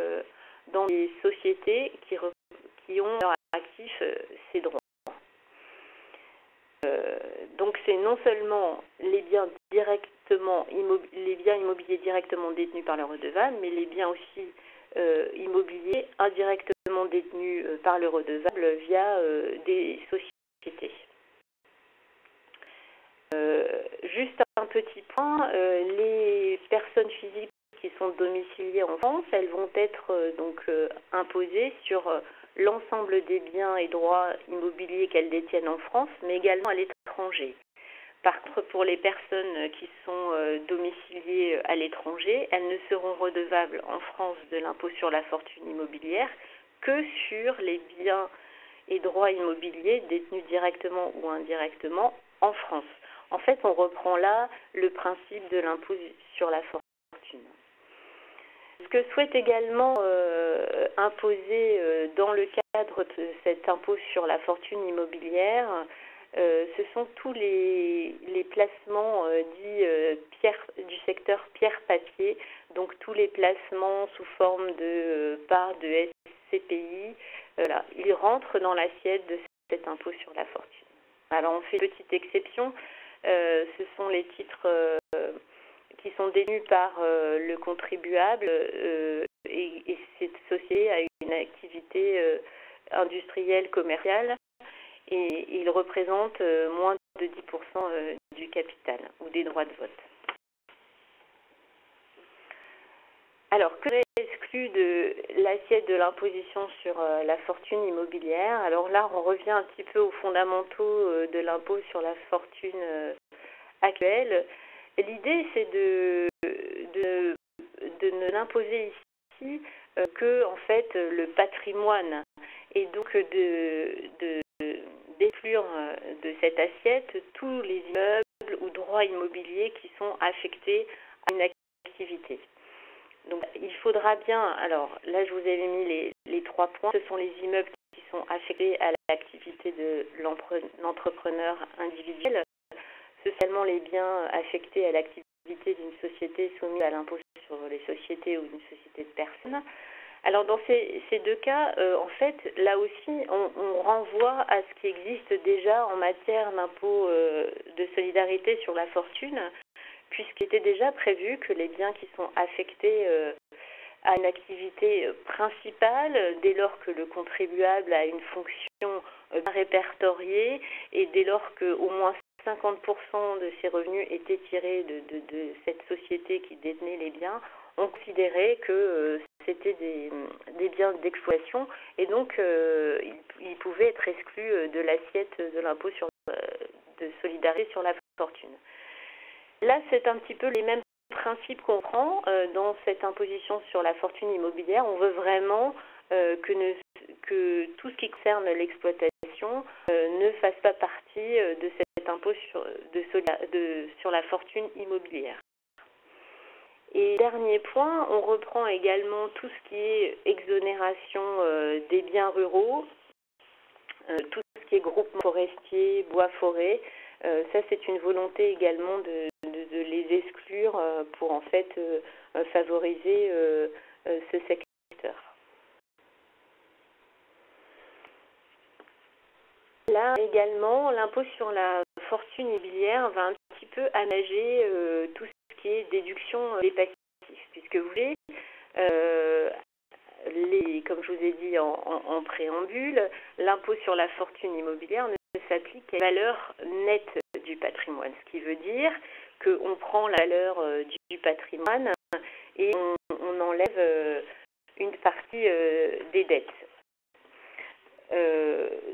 S2: dans les sociétés qui ont leur actif ces droits. Donc c'est non seulement les biens immobiliers directement détenus par le redevable, mais les biens aussi immobiliers indirectement détenus par le redevable via des sociétés. Juste un petit point, les personnes physiques qui sont domiciliées en France, elles vont être imposées sur l'ensemble des biens et droits immobiliers qu'elles détiennent en France, mais également à l'étranger. Par contre, pour les personnes qui sont domiciliées à l'étranger, elles ne seront redevables en France de l'impôt sur la fortune immobilière que sur les biens et droits immobiliers détenus directement ou indirectement en France. En fait, on reprend là le principe de l'impôt sur la fortune. Ce que souhaite également imposer dans le cadre de cet impôt sur la fortune immobilière, ce sont tous les placements dits du secteur pierre-papier, donc tous les placements sous forme de parts de SCPI, voilà, ils rentrent dans l'assiette de cet impôt sur la fortune. Alors on fait une petite exception, ce sont les titres qui sont détenus par le contribuable et cette société a une activité industrielle, commerciale et il représente moins de 10% du capital ou des droits de vote. Alors, que est exclu de l'assiette de l'imposition sur la fortune immobilière? Alors là, on revient un petit peu aux fondamentaux de l'impôt sur la fortune actuelle. L'idée, c'est de ne l'imposer ici que, en fait, le patrimoine et donc d'exclure de cette assiette tous les immeubles ou droits immobiliers qui sont affectés à une activité. Donc, il faudra bien, alors là, je vous avais mis les 3 points, ce sont les immeubles qui sont affectés à l'activité de l'entrepreneur individuel, spécialement les biens affectés à l'activité d'une société soumise à l'impôt sur les sociétés ou d'une société de personnes. Alors dans ces 2 cas, en fait, là aussi, on renvoie à ce qui existe déjà en matière d'impôt de solidarité sur la fortune, puisqu'il était déjà prévu que les biens qui sont affectés à une activité principale, dès lors que le contribuable a une fonction bien répertoriée et dès lors qu'au moins 50% de ses revenus étaient tirés de cette société qui détenait les biens, on considérait que c'était des biens d'exploitation et donc ils pouvaient être exclus de l'assiette de l'impôt de solidarité sur la fortune. Là, c'est un petit peu les mêmes principes qu'on prend dans cette imposition sur la fortune immobilière. On veut vraiment que tout ce qui concerne l'exploitation ne fasse pas partie de cet impôt sur la fortune immobilière. Et dernier point, on reprend également tout ce qui est exonération des biens ruraux tout ce qui est groupement forestier, bois-forêt. Ça, c'est une volonté également de les exclure pour en fait favoriser ce secteur. Là également, l'impôt sur la fortune immobilière va un petit peu aménager tout ce qui est déduction des passifs, puisque vous voyez, comme je vous ai dit en préambule, l'impôt sur la fortune immobilière ne s'applique qu'à la valeur nette du patrimoine, ce qui veut dire qu'on prend la valeur du patrimoine et on enlève une partie des dettes.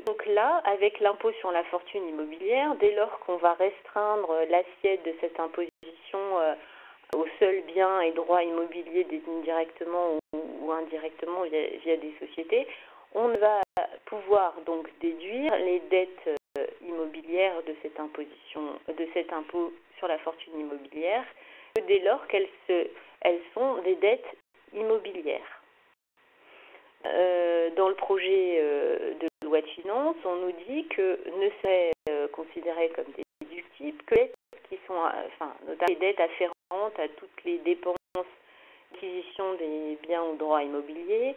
S2: Donc là, avec l'impôt sur la fortune immobilière, dès lors qu'on va restreindre l'assiette de cette imposition aux seuls biens et droits immobiliers détenus directement ou indirectement via des sociétés, on va pouvoir donc déduire les dettes immobilières de cette imposition, de cet impôt sur la fortune immobilière, dès lors qu'elles sont des dettes immobilières. Dans le projet de loi de finances, on nous dit que ne serait considéré comme déductible que les dettes qui sont, notamment les dettes afférentes à toutes les dépenses d'acquisition des biens ou droits immobiliers,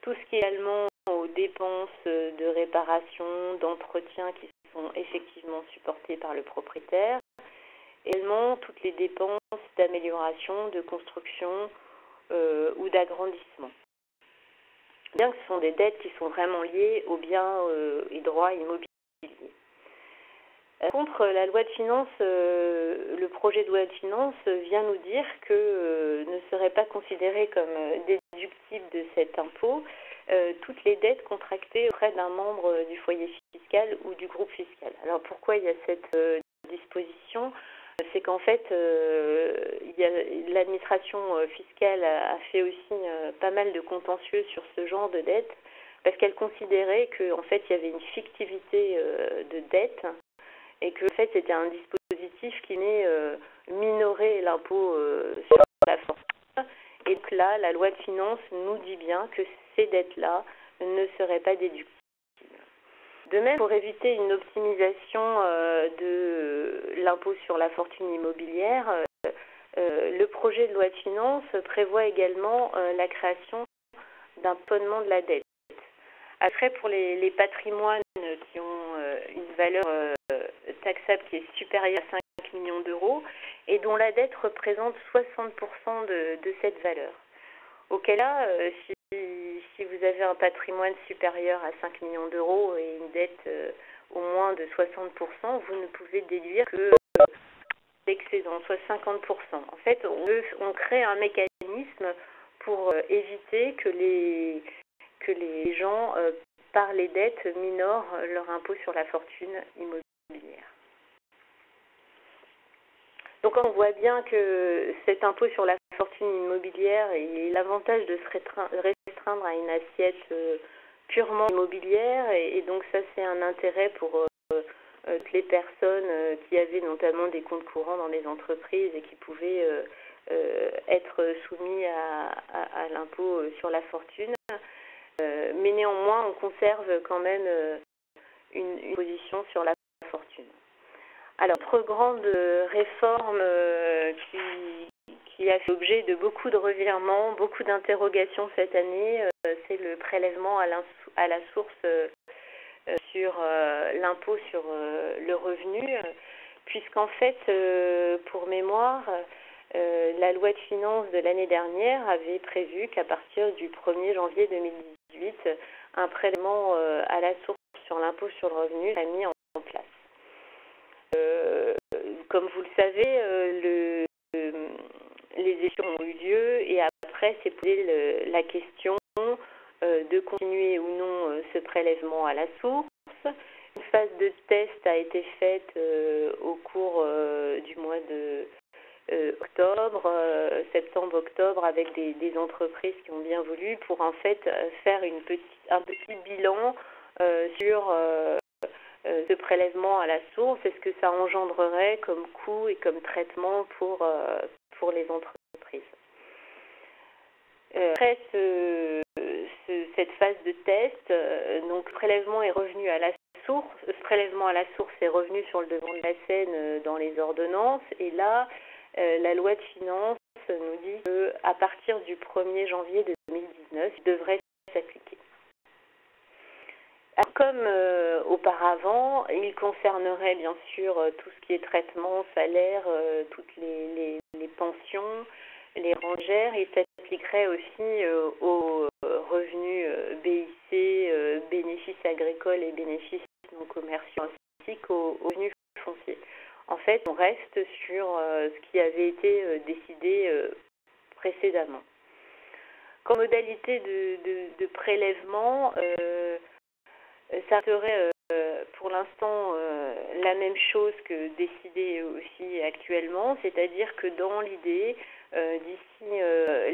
S2: tout ce qui est également aux dépenses de réparation, d'entretien qui sont effectivement supportées par le propriétaire, également toutes les dépenses d'amélioration, de construction ou d'agrandissement. Bien que ce sont des dettes qui sont vraiment liées aux biens et droits immobiliers. Contre la loi de finances, le projet de loi de finances vient nous dire que ne serait pas considéré comme déductible de cet impôt toutes les dettes contractées auprès d'un membre du foyer fiscal ou du groupe fiscal. Alors pourquoi il y a cette disposition ? C'est qu'en fait, l'administration fiscale a fait aussi pas mal de contentieux sur ce genre de dette parce qu'elle considérait qu'en fait, il y avait une fictivité de dette et que en fait, c'était un dispositif qui venait minorer l'impôt sur la fortune. Et donc là, la loi de finances nous dit bien que ces dettes-là ne seraient pas déductibles. De même, pour éviter une optimisation de l'impôt sur la fortune immobilière, le projet de loi de finances prévoit également la création d'un plafonnement de la dette. Après, pour les patrimoines qui ont une valeur taxable qui est supérieure à 5 millions d'euros et dont la dette représente 60% de cette valeur. Auquel cas, si vous avez un patrimoine supérieur à 5 millions d'euros et une dette au moins de 60%, vous ne pouvez déduire que l'excédent, soit 50%. En fait, on crée un mécanisme pour éviter que les gens, par les dettes, minorent leur impôt sur la fortune immobilière. Donc on voit bien que cet impôt sur la fortune immobilière et l'avantage de se restreindre à une assiette purement immobilière et donc ça c'est un intérêt pour toutes les personnes qui avaient notamment des comptes courants dans les entreprises et qui pouvaient être soumis à l'impôt sur la fortune. Mais néanmoins on conserve quand même une position sur la fortune. Alors, autre grande réforme qui a fait l'objet de beaucoup de revirements, beaucoup d'interrogations cette année, c'est le prélèvement à la source sur l'impôt sur le revenu, puisqu'en fait, pour mémoire, la loi de finances de l'année dernière avait prévu qu'à partir du 1er janvier 2018, un prélèvement à la source sur l'impôt sur le revenu a mis en place. Comme vous le savez, les élections ont eu lieu et après s'est posée la question de continuer ou non ce prélèvement à la source. Une phase de test a été faite au cours du mois de septembre-octobre avec des entreprises qui ont bien voulu pour en fait faire un petit bilan sur ce prélèvement à la source, est-ce que ça engendrerait comme coût et comme traitement pour les entreprises. Après cette phase de test, donc le prélèvement est revenu à la source. Ce prélèvement à la source est revenu sur le devant de la scène dans les ordonnances. Et là, la loi de finances nous dit qu'à partir du 1er janvier 2019, il devrait s'appliquer. Comme auparavant, il concernerait bien sûr tout ce qui est traitement, salaire, toutes les pensions, les rangères. Il s'appliquerait aussi aux revenus BIC, bénéfices agricoles et bénéfices non commerciaux, ainsi qu'aux revenus fonciers. En fait, on reste sur ce qui avait été décidé précédemment. Comme modalité de prélèvement, ça serait pour l'instant la même chose que décidé aussi actuellement, c'est-à-dire que dans l'idée, d'ici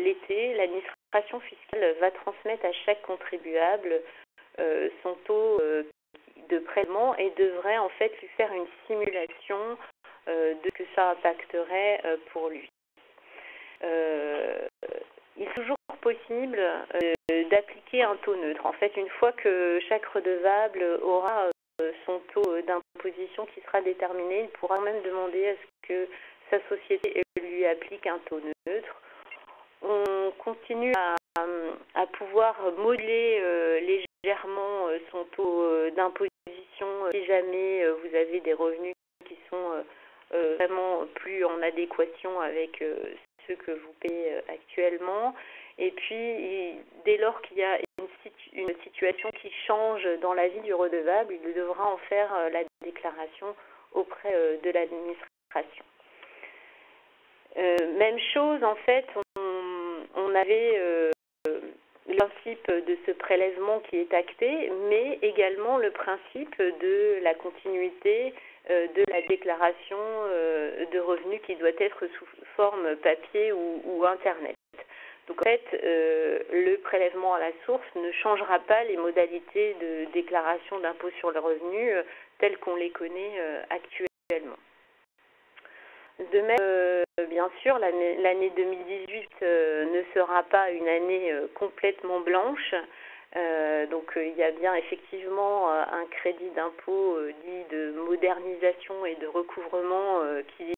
S2: l'été, l'administration fiscale va transmettre à chaque contribuable son taux de prélèvement et devrait en fait lui faire une simulation de ce que ça impacterait pour lui. Il est toujours possible d'appliquer un taux neutre. En fait, une fois que chaque redevable aura son taux d'imposition qui sera déterminé, il pourra même demander à ce que sa société lui applique un taux neutre. On continue à pouvoir modeler légèrement son taux d'imposition si jamais vous avez des revenus qui sont vraiment plus en adéquation avec ceux que vous payez actuellement. Et puis, dès lors qu'il y a une situation qui change dans la vie du redevable, il devra en faire la déclaration auprès de l'administration. Même chose, en fait, on avait le principe de ce prélèvement qui est acté, mais également le principe de la continuité de la déclaration de revenus qui doit être sous forme papier ou Internet. Donc en fait, le prélèvement à la source ne changera pas les modalités de déclaration d'impôt sur le revenu telles qu'on les connaît actuellement. De même, bien sûr, l'année 2018 ne sera pas une année complètement blanche. Donc il y a bien effectivement un crédit d'impôt dit de modernisation et de recouvrement qui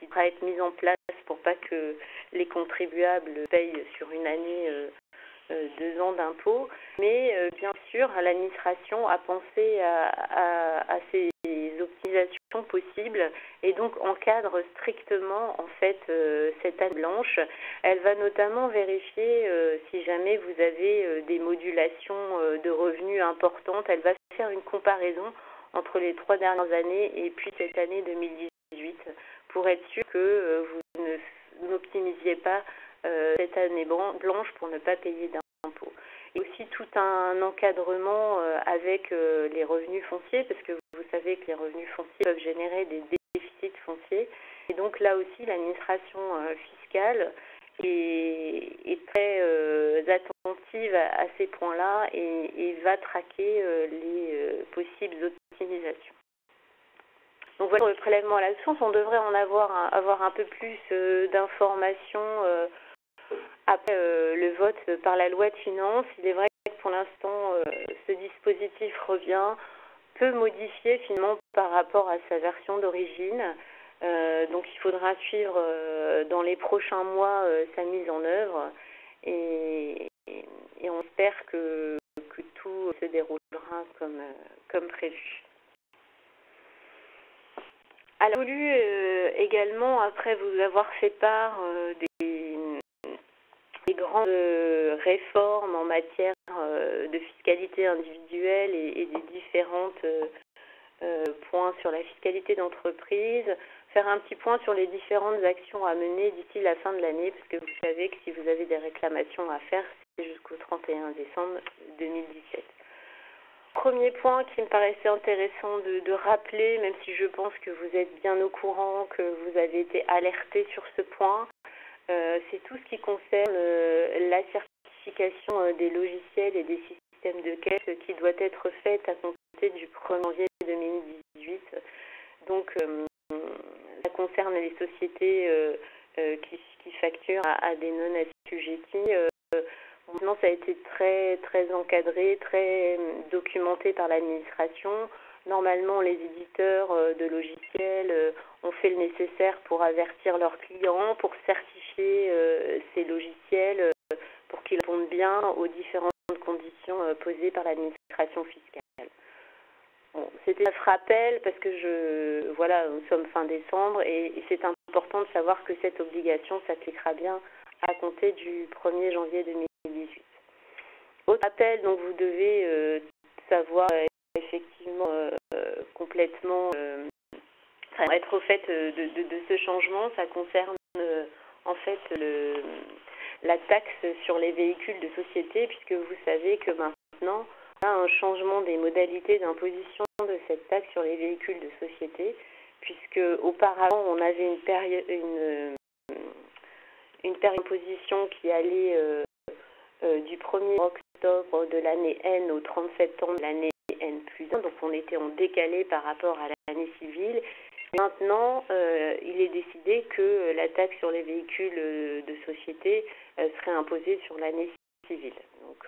S2: devra être mis en place pour pas que les contribuables payent sur une année 2 ans d'impôt. Mais bien sûr, l'administration a pensé à ces optimisations possibles et donc encadre strictement en fait cette année blanche. Elle va notamment vérifier si jamais vous avez des modulations de revenus importantes. Elle va faire une comparaison entre les 3 dernières années et puis cette année 2018 pour être sûr que vous n'optimisiez pas cette année blanche pour ne pas payer d'impôts. Et aussi tout un encadrement avec les revenus fonciers, parce que vous savez que les revenus fonciers peuvent générer des déficits fonciers. Et donc là aussi, l'administration fiscale est très attentive à ces points-là et va traquer les possibles optimisations. Donc voilà, pour le prélèvement à la source, on devrait en avoir un peu plus d'informations après le vote par la loi de finances. Il est vrai que pour l'instant, ce dispositif revient peu modifié finalement par rapport à sa version d'origine. Donc il faudra suivre dans les prochains mois sa mise en œuvre et on espère que tout se déroulera comme prévu. Alors, j'ai voulu également, après vous avoir fait part des grandes réformes en matière de fiscalité individuelle et des différents points sur la fiscalité d'entreprise, faire un petit point sur les différentes actions à mener d'ici la fin de l'année, parce que vous savez que si vous avez des réclamations à faire, c'est jusqu'au 31 décembre 2017. Premier point qui me paraissait intéressant de rappeler, même si je pense que vous êtes bien au courant, que vous avez été alerté sur ce point, c'est tout ce qui concerne la certification des logiciels et des systèmes de caisse qui doit être faite à compter du 1er janvier 2018. Donc, ça concerne les sociétés qui facturent à des non-assujettis. Maintenant, ça a été très encadré, très documenté par l'administration. Normalement, les éditeurs de logiciels ont fait le nécessaire pour avertir leurs clients, pour certifier ces logiciels, pour qu'ils répondent bien aux différentes conditions posées par l'administration fiscale. Bon, c'était un rappel parce que voilà, nous sommes fin décembre et c'est important de savoir que cette obligation s'appliquera bien à compter du 1er janvier 2018. Autre rappel, donc vous devez savoir effectivement complètement être au fait de ce changement. Ça concerne en fait la taxe sur les véhicules de société, puisque vous savez que maintenant on a un changement des modalités d'imposition de cette taxe sur les véhicules de société, puisque auparavant on avait une période d'imposition qui allait du 1er octobre de l'année N au 30 septembre de l'année N+1, donc on était en décalé par rapport à l'année civile. Maintenant, il est décidé que la taxe sur les véhicules de société serait imposée sur l'année civile. Donc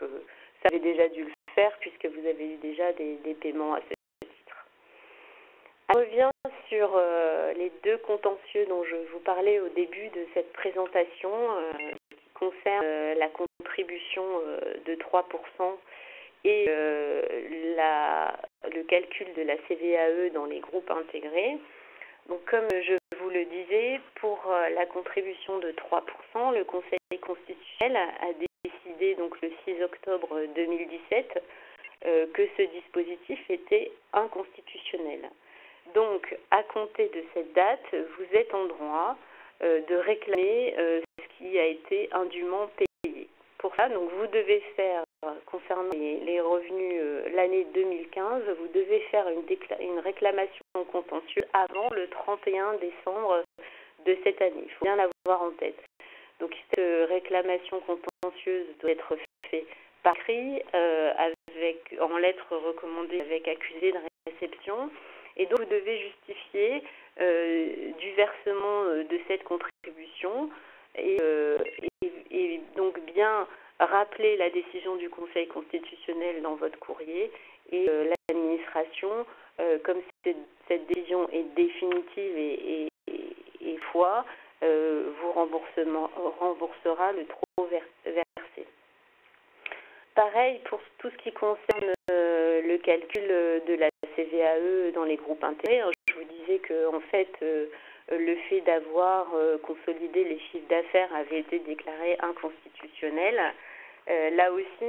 S2: ça avait déjà dû le faire puisque vous avez eu déjà des paiements à ce titre. Je reviens sur les deux contentieux dont je vous parlais au début de cette présentation qui concernent la contribution de 3% et le calcul de la CVAE dans les groupes intégrés. Donc, comme je vous le disais, pour la contribution de 3%, le Conseil constitutionnel a décidé donc le 6 octobre 2017 que ce dispositif était inconstitutionnel. Donc, à compter de cette date, vous êtes en droit de réclamer ce qui a été indûment payé. Pour ça, donc, vous devez faire, concernant les revenus l'année 2015, vous devez faire une réclamation contentieuse avant le 31 décembre de cette année. Il faut bien l'avoir en tête. Donc, cette réclamation contentieuse doit être faite par écrit, en lettres recommandées avec accusé de réception. Et donc, vous devez justifier du versement de cette contribution et donc bien rappeler la décision du Conseil constitutionnel dans votre courrier et l'administration, comme cette décision est définitive et foi, vous remboursera le trop versé. Pareil pour tout ce qui concerne le calcul de la CVAE dans les groupes intégrés. Je vous disais que en fait, le fait d'avoir consolidé les chiffres d'affaires avait été déclaré inconstitutionnel. Là aussi,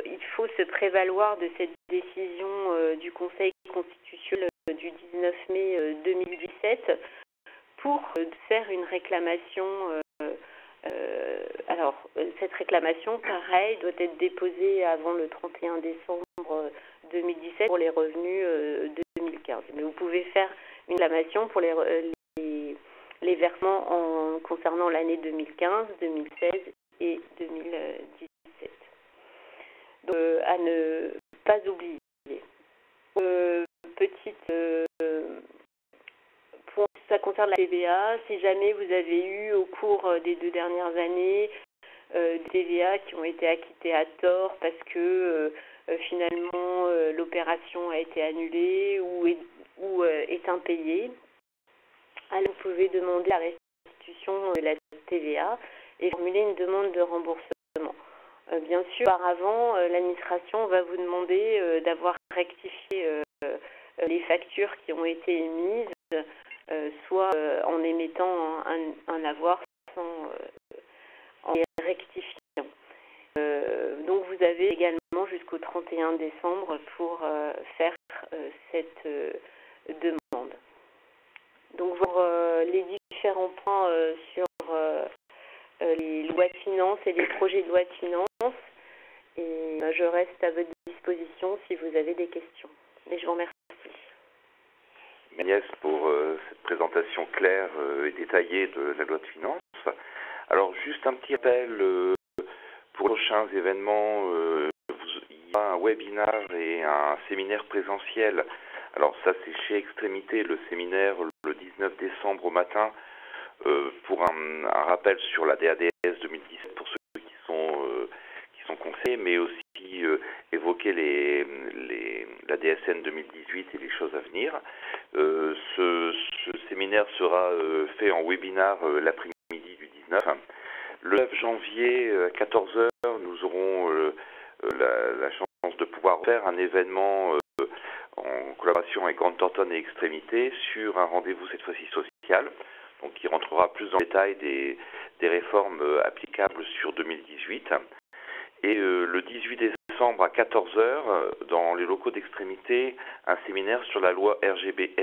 S2: il faut se prévaloir de cette décision du Conseil constitutionnel du 19 mai 2017 pour faire une réclamation. Alors, cette réclamation, pareil, doit être déposée avant le 31 décembre 2017 pour les revenus 2015. Mais vous pouvez faire une réclamation pour les versements concernant l'année 2015, 2016 et 2017. Donc, à ne pas oublier. Ça concerne la TVA. Si jamais vous avez eu au cours des 2 dernières années des TVA qui ont été acquittés à tort parce que finalement l'opération a été annulée ou est impayée, alors vous pouvez demander la restitution de la TVA et formuler une demande de remboursement. Bien sûr, auparavant, l'administration va vous demander d'avoir rectifié les factures qui ont été émises, soit en émettant un avoir, en les rectifiant. Donc vous avez également jusqu'au 31 décembre pour faire cette demande. Donc voir les différents points sur les lois de finances et les projets de loi de finances. Et je reste à votre disposition si vous avez des questions. Et je vous remercie.
S1: Agnès, pour cette présentation claire et détaillée de la loi de finances. Alors, juste un petit appel pour les prochains événements. Il y a un webinar et un séminaire présentiel. Alors, ça, c'est chez Extrémité, le séminaire le 19 décembre au matin pour un rappel sur la DADS 2017 pour ceux qui sont concernés. SN 2018 et les choses à venir. Ce séminaire sera fait en webinar l'après-midi du 19. Le 9 janvier à 14 h, nous aurons la chance de pouvoir faire un événement en collaboration avec Grant Thornton et Extrémité sur un rendez-vous cette fois-ci social, donc qui rentrera plus dans le détail des réformes applicables sur 2018. Et le 18 décembre à 14 h, dans les locaux d'Extrémité, un séminaire sur la loi RGPD,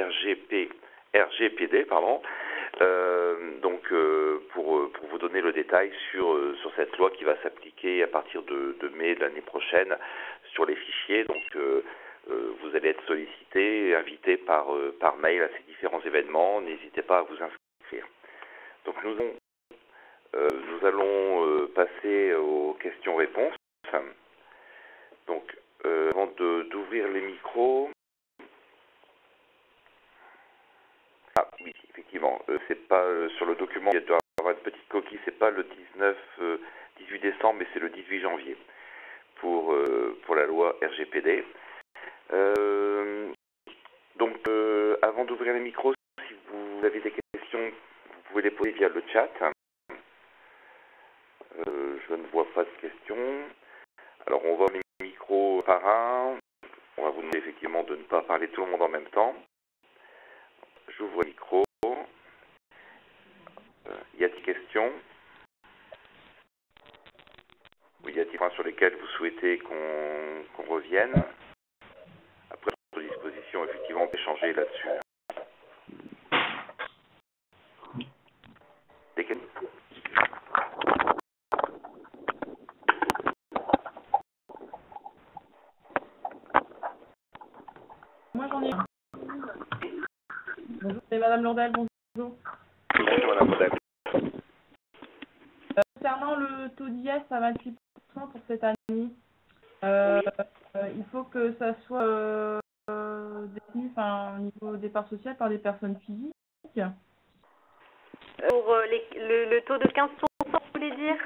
S1: pour vous donner le détail sur cette loi qui va s'appliquer à partir de mai de l'année prochaine sur les fichiers. Donc vous allez être sollicité et invité par mail à ces différents événements. N'hésitez pas à vous inscrire. Donc nous allons passer aux questions-réponses. Donc avant d'ouvrir les micros. Ah oui, effectivement, c'est pas sur le document, il doit y avoir une petite coquille, c'est pas le 18 décembre, mais c'est le 18 janvier pour la loi RGPD. Avant d'ouvrir les micros, si vous avez des questions, vous pouvez les poser via le chat. Je ne vois pas de questions. Alors on va les micros par un. On va vous demander effectivement de ne pas parler tout le monde en même temps. J'ouvre le micro. Y a-t-il des questions? Oui, y a-t-il des points sur lesquels vous souhaitez qu'on revienne? Après, à votre disposition, effectivement, d'échanger là-dessus. Des questions?
S3: Moi, j'en ai un. Bonjour, c'est Madame Landel, bonjour.
S1: Bonjour, Madame Landel.
S3: Concernant le taux d'IS à 28% pour cette année, il faut que ça soit détenu au niveau des parts sociales par des personnes physiques.
S2: Pour le taux de 15%, vous voulez dire?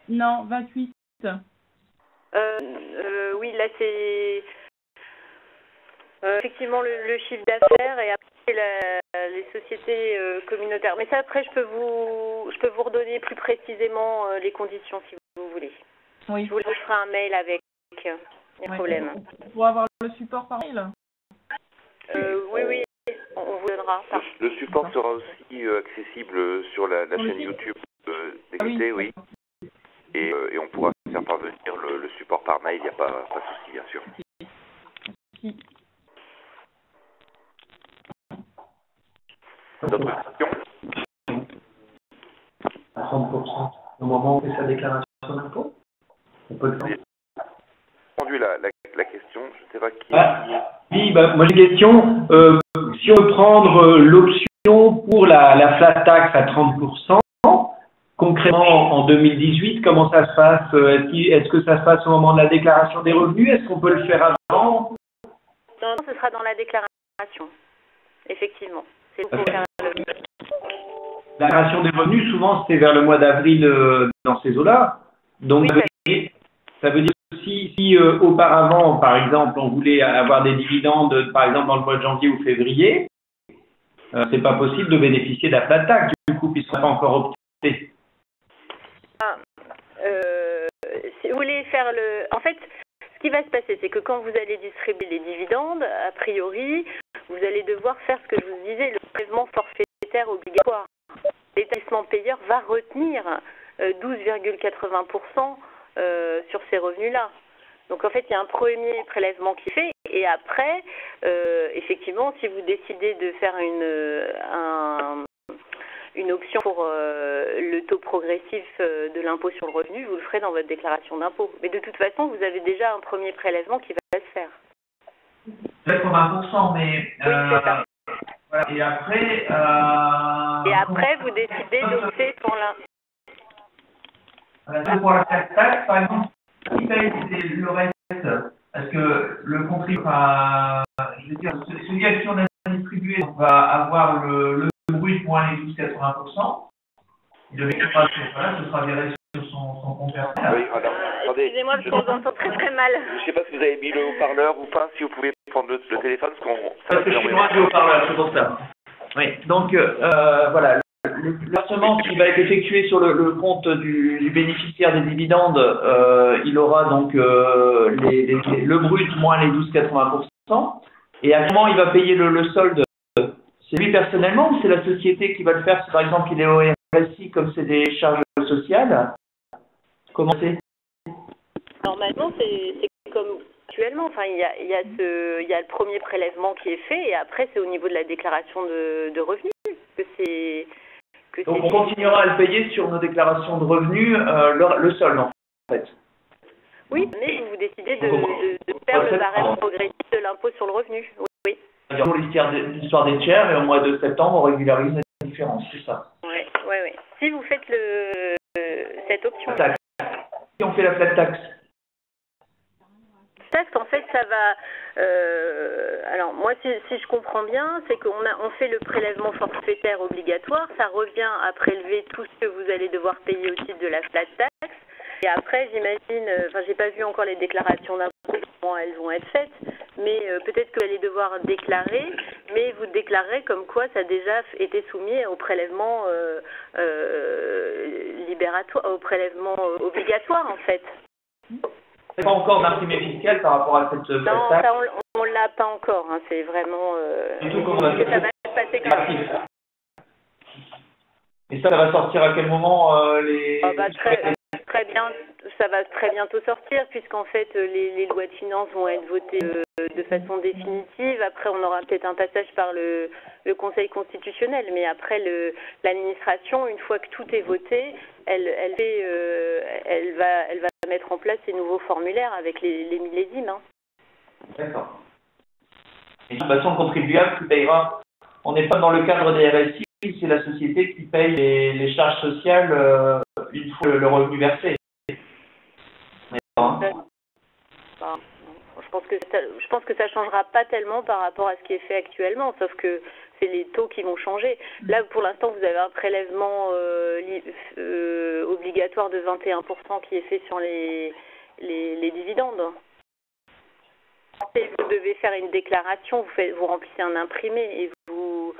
S3: Non, 28.
S2: Oui, là c'est effectivement le chiffre d'affaires et après les sociétés communautaires. Mais ça après je peux vous redonner plus précisément les conditions si vous voulez.
S3: Oui.
S2: Je vous ferai un mail avec les problèmes.
S3: Pour avoir le support par mail.
S2: Oui, on vous donnera.
S1: Le support sera aussi accessible sur la chaîne YouTube d'Extrémité, oui. Et on pourra faire parvenir le support par mail, il n'y a pas de souci, bien sûr.
S3: Si.
S1: D'autres questions?
S4: À 30% au moment où on fait sa déclaration d'impôt? On peut le faire.
S1: J'ai entendu la question, je ne sais pas qui.
S4: Oui, moi j'ai une question. Si on veut prendre l'option pour la flat tax à 30%, concrètement en 2018, comment ça se passe? Est-ce que ça se passe au moment de la déclaration des revenus? Est-ce qu'on peut le faire avant?
S2: Non, ce sera dans la déclaration. Effectivement. C'est pour faire
S4: la déclaration des revenus, souvent c'est vers le mois d'avril dans ces eaux-là. Donc oui, ça veut dire si auparavant, par exemple, on voulait avoir des dividendes, par exemple dans le mois de janvier ou février, c'est pas possible de bénéficier de la flat tax, du coup, puisqu'on n'a pas encore opté.
S2: Si vous voulez faire en fait, ce qui va se passer, c'est que quand vous allez distribuer les dividendes, a priori, vous allez devoir faire ce que je vous disais, le prélèvement forfaitaire obligatoire. L'établissement payeur va retenir 12,80% sur ces revenus-là. Donc en fait, il y a un premier prélèvement qui est fait et après, effectivement, si vous décidez de faire une option pour le taux progressif de l'impôt sur le revenu, vous le ferez dans votre déclaration d'impôt. Mais de toute façon, vous avez déjà un premier prélèvement qui va se faire.
S4: 80%, mais...
S2: Oui,
S4: voilà. Et après...
S2: vous décidez d'opter pour
S4: pour la taxe, par exemple, qui paye le reste, parce que le contribuable, je veux dire, celui à qui on a distribué va avoir le brut moins les 12,80%. Il devait être ce sera viré sur son en conférence.
S1: Oui, alors, attendez.
S2: Excusez-moi, parce qu'on vous entend très très mal.
S1: Je ne sais pas si vous avez mis le haut-parleur ou pas, si vous pouvez prendre le téléphone, parce qu'on...
S4: Parce que je suis loin du haut-parleur, c'est pour ça. Oui, donc voilà, le versement qui va être effectué sur le compte du bénéficiaire des dividendes, il aura donc le brut moins les 12,80%. Et à comment il va payer le solde? C'est lui personnellement ou c'est la société qui va le faire si par exemple il est au RSI comme c'est des charges sociales? Comment c'est?
S2: Normalement, c'est comme actuellement. Enfin, il y a le premier prélèvement qui est fait et après, c'est au niveau de la déclaration de revenus que c'est.
S4: Donc on continuera à le payer sur nos déclarations de revenus, le solde en fait.
S2: Oui, mais vous décidez de faire le barème progressif de l'impôt sur le revenu. Oui.
S4: Il y a l'histoire des tiers et au mois de septembre, on régularise la différence, c'est ça.
S2: Oui. Si vous faites cette option.
S4: Si on fait la flat tax.
S2: Taxe, en fait, ça va. Alors moi, si je comprends bien, c'est qu'on fait le prélèvement forfaitaire obligatoire. Ça revient à prélever tout ce que vous allez devoir payer au titre de la flat tax. Et après, j'imagine, enfin, j'ai pas vu encore les déclarations d'impôt, comment elles vont être faites, mais peut-être que vous allez devoir déclarer, mais vous déclarerez comme quoi ça a déjà été soumis au prélèvement libératoire, au prélèvement obligatoire, en fait.
S4: C'est pas encore d'imprimé fiscal par rapport à cette flat tax.
S2: Non, ça on l'a pas encore, hein, c'est vraiment.
S4: Du tout, comment
S2: ça va se passer comme ça.
S4: Et ça va sortir à quel moment
S2: Très bien, ça va très bientôt sortir puisqu'en fait les lois de finances vont être votées de façon définitive. Après, on aura peut-être un passage par le Conseil constitutionnel, mais après l'administration, une fois que tout est voté, elle va mettre en place ces nouveaux formulaires avec les millésimes. Hein.
S4: D'accord. Et de toute façon, le contribuable qui payera, on n'est pas dans le cadre des RSI. C'est la société qui paye les charges sociales une fois le revenu versé.
S2: Je pense que ça changera pas tellement par rapport à ce qui est fait actuellement, sauf que c'est les taux qui vont changer. Là, pour l'instant, vous avez un prélèvement obligatoire de 21% qui est fait sur les dividendes. Et vous devez faire une déclaration, vous remplissez un imprimé et vous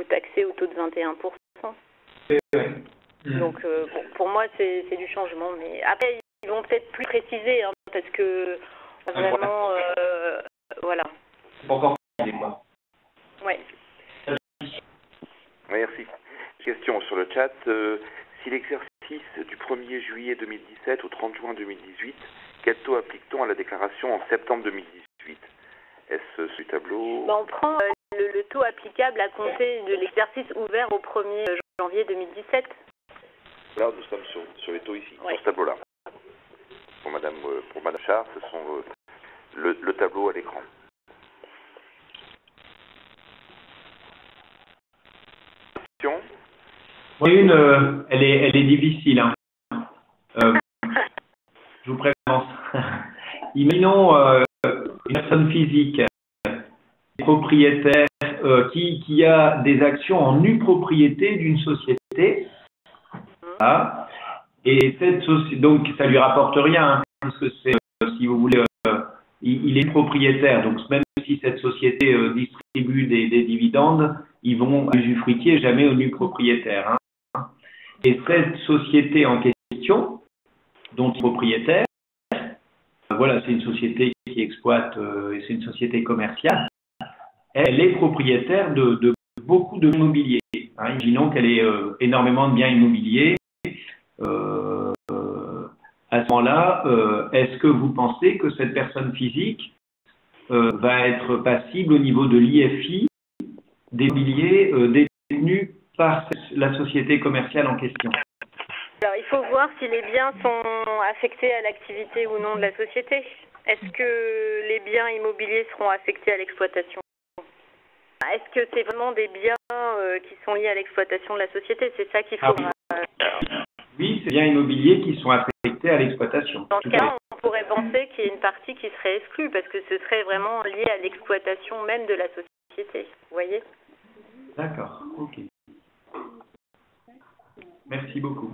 S2: taxez au taux de 21%. Donc, bon, pour moi, c'est du changement. Mais après, ils vont peut-être plus préciser, hein, parce que vraiment, voilà.
S4: C'est pas encore précisé, quoi.
S2: Ouais.
S1: Merci. Question sur le chat. Si l'exercice du 1er juillet 2017 au 30 juin 2018, quel taux applique-t-on à la déclaration en septembre 2018? Est-ce ce tableau?
S2: On prend le taux applicable à compter de l'exercice ouvert au 1er janvier 2017.
S1: Là, nous sommes sur les taux ici, sur ce tableau-là. Pour Madame Char, ce sont le tableau à l'écran. Question?
S4: Une, elle est difficile. Hein. Je vous préviens. Imaginons une personne physique, propriétaire, qui a des actions en nue propriété d'une société. Voilà. Et cette société, donc ça lui rapporte rien, hein, puisque c'est, si vous voulez, il est propriétaire. Donc même si cette société distribue des dividendes, ils vont usufruitier jamais au nu propriétaire. Hein. Et cette société en question, dont il est propriétaire, voilà, c'est une société qui exploite, et c'est une société commerciale. Elle est propriétaire de beaucoup de immobilier. Hein. Imaginons qu'elle ait énormément de biens immobiliers. À ce moment-là, est-ce que vous pensez que cette personne physique va être passible au niveau de l'IFI des immobiliers détenus par la société commerciale en question?
S2: Alors, il faut voir si les biens sont affectés à l'activité ou non de la société. Est-ce que les biens immobiliers seront affectés à l'exploitation? Est-ce que c'est vraiment des biens qui sont liés à l'exploitation de la société? C'est ça qu'il faut...
S4: Oui, c'est biens immobiliers qui sont affectés à l'exploitation.
S2: Dans ce cas, on pourrait penser qu'il y a une partie qui serait exclue parce que ce serait vraiment lié à l'exploitation même de la société. Vous voyez?
S4: D'accord, ok. Merci beaucoup.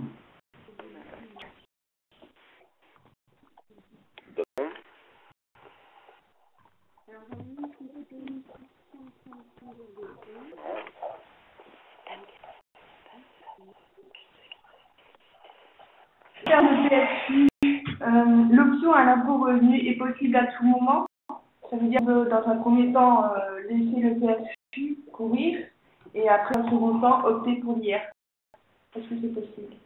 S3: Faire le PSU, l'option à l'impôt revenu est possible à tout moment. Ça veut dire que dans un premier temps, laisser le PSU courir et après, en second temps, opter pour l'IR. Est-ce que c'est possible?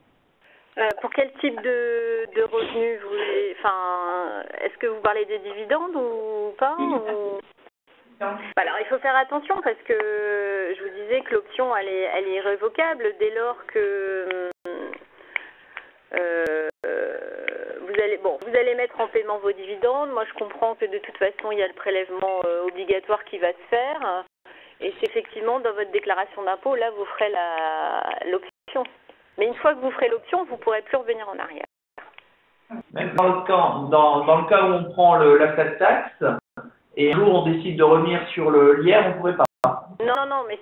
S2: Pour quel type de revenus vous voulez, enfin, est-ce que vous parlez des dividendes ou pas ou... Alors, il faut faire attention parce que je vous disais que l'option, elle est irrévocable dès lors que vous allez mettre en paiement vos dividendes. Moi, je comprends que de toute façon, il y a le prélèvement obligatoire qui va se faire. Et c'est effectivement dans votre déclaration d'impôt, là, vous ferez l'option. Mais une fois que vous ferez l'option, vous ne pourrez plus revenir en arrière.
S4: Même dans le cas où on prend la flat tax et un jour on décide de revenir sur l'IR, on ne pourrait pas.
S2: Non, mais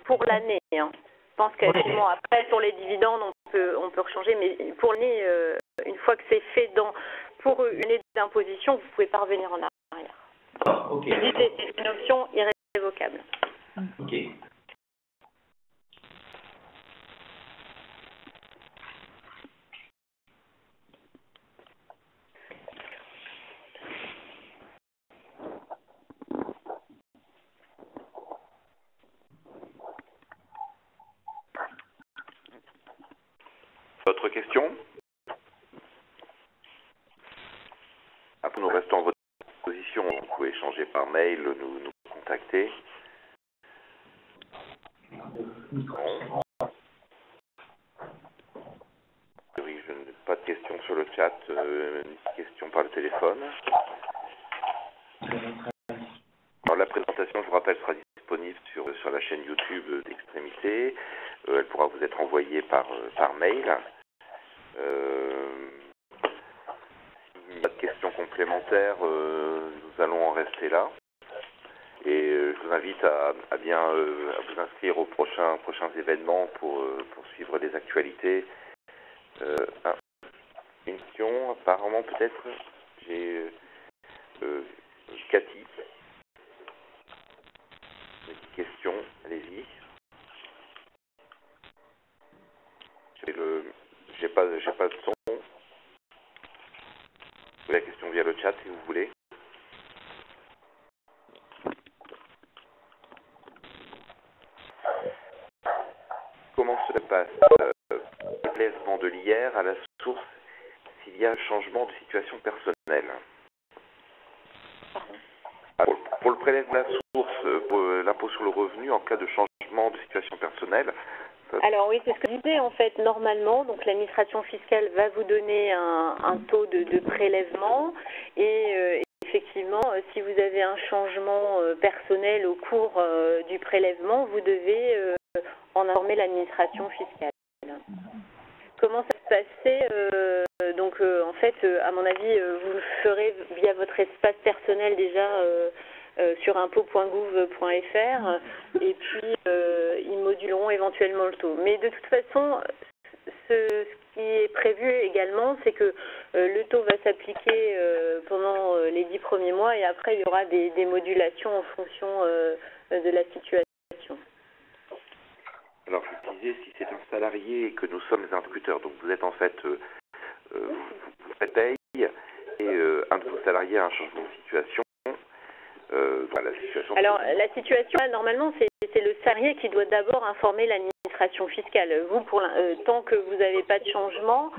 S2: pour l'année. Hein. Je pense qu'effectivement, après, sur les dividendes, on peut rechanger. Mais pour l'année, une fois que c'est fait pour une année d'imposition, vous ne pouvez pas revenir en arrière.
S4: Oh, ok.
S2: C'est une option irrévocable.
S4: Ok.
S1: D'autres questions? Après, nous restons à votre disposition. Vous pouvez échanger par mail, nous contacter. Bon. Oui, je n'ai pas de questions sur le chat, ni de questions par le téléphone. Alors, la présentation, je vous rappelle, sera disponible sur la chaîne YouTube d'Extrémité. Elle pourra vous être envoyée par mail. S'il n'y a pas de questions complémentaires, nous allons en rester là. Et je vous invite à vous inscrire aux prochains événements pour suivre les actualités. Une question, apparemment peut-être, j'ai Cathy. Une question, allez-y. J'ai pas de son. La question via le chat si vous voulez. Comment se passe le prélèvement de l'IR à la source s'il y a un changement de situation personnelle? Alors, pour le prélèvement de la source, pour l'impôt sur le revenu, en cas de changement de situation personnelle.
S2: Alors oui, c'est ce que je disais en fait. Normalement, donc l'administration fiscale va vous donner un taux de prélèvement et effectivement, si vous avez un changement personnel au cours du prélèvement, vous devez en informer l'administration fiscale. Comment ça se passait en fait, à mon avis, vous le ferez via votre espace personnel déjà sur impôt.gouv.fr et puis ils moduleront éventuellement le taux. Mais de toute façon, ce qui est prévu également, c'est que le taux va s'appliquer pendant les 10 premiers mois et après il y aura des modulations en fonction de la situation.
S1: Alors je disais, si c'est un salarié et que nous sommes interlocuteurs, donc vous êtes en fait, vous faites paye et un de vos salariés a un changement de situation. La situation.
S2: Alors la situation, normalement, c'est le salarié qui doit d'abord informer l'administration fiscale. Vous, tant que vous n'avez pas de changement,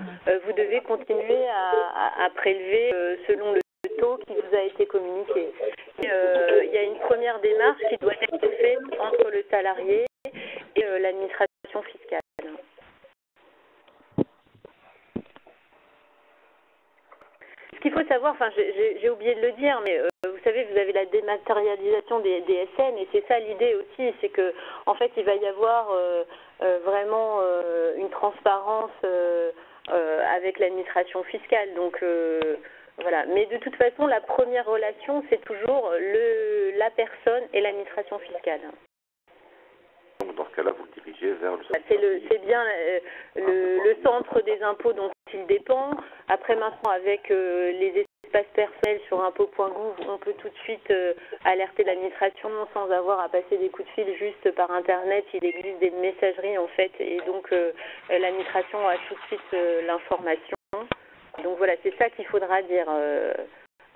S2: vous devez continuer à prélever selon le taux qui vous a été communiqué. Il y a une première démarche qui doit être faite entre le salarié et l'administration fiscale. Ce qu'il faut savoir, enfin j'ai oublié de le dire, mais vous savez, vous avez la dématérialisation des SN et c'est ça l'idée aussi, c'est que en fait il va y avoir vraiment une transparence avec l'administration fiscale. Donc voilà. Mais de toute façon, la première relation, c'est toujours la personne et l'administration fiscale.
S1: Donc dans ce cas-là, vous le dirigez vers le centre.
S2: C'est bien le centre des impôts dont il dépend. Après maintenant, avec les espace personnel sur impôts.gouv, on peut tout de suite alerter l'administration sans avoir à passer des coups de fil juste par Internet. Il existe des messageries en fait, et donc l'administration a tout de suite l'information. Donc voilà, c'est ça qu'il faudra dire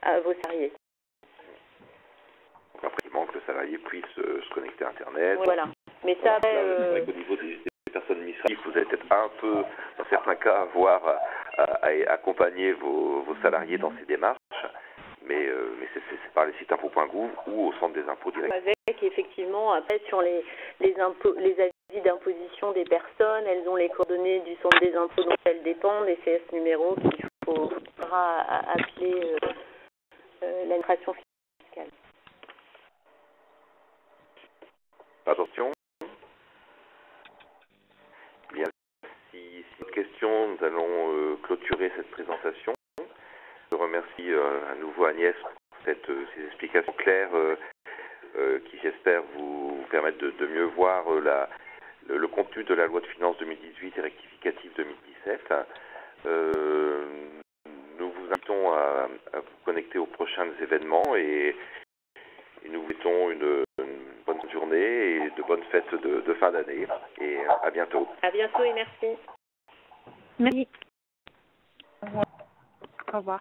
S2: à vos salariés.
S1: Après, il manque que le salarié puisse se connecter à Internet.
S2: Voilà. Mais ça,
S1: c'est vrai qu'au niveau des personnes administratives, vous allez peut-être un peu, dans certains cas, avoir à accompagner vos salariés dans ces démarches. Mais c'est par les sites impôts.gouv ou au centre des impôts directs.
S2: Avec effectivement, après sur les avis d'imposition des personnes, elles ont les coordonnées du centre des impôts dont elles dépendent et c'est ce numéro qu'il faudra appeler l'administration fiscale.
S1: Attention. Bien, si une question, nous allons clôturer cette présentation. Je remercie à nouveau Agnès pour ces explications claires qui, j'espère, vous permettent de mieux voir le contenu de la loi de finances 2018 et rectificative 2017. Nous vous invitons à vous connecter aux prochains événements et nous vous souhaitons une bonne journée et de bonnes fêtes de fin d'année. Et à bientôt.
S2: À bientôt et merci.
S5: Merci. Au revoir.
S2: Au revoir.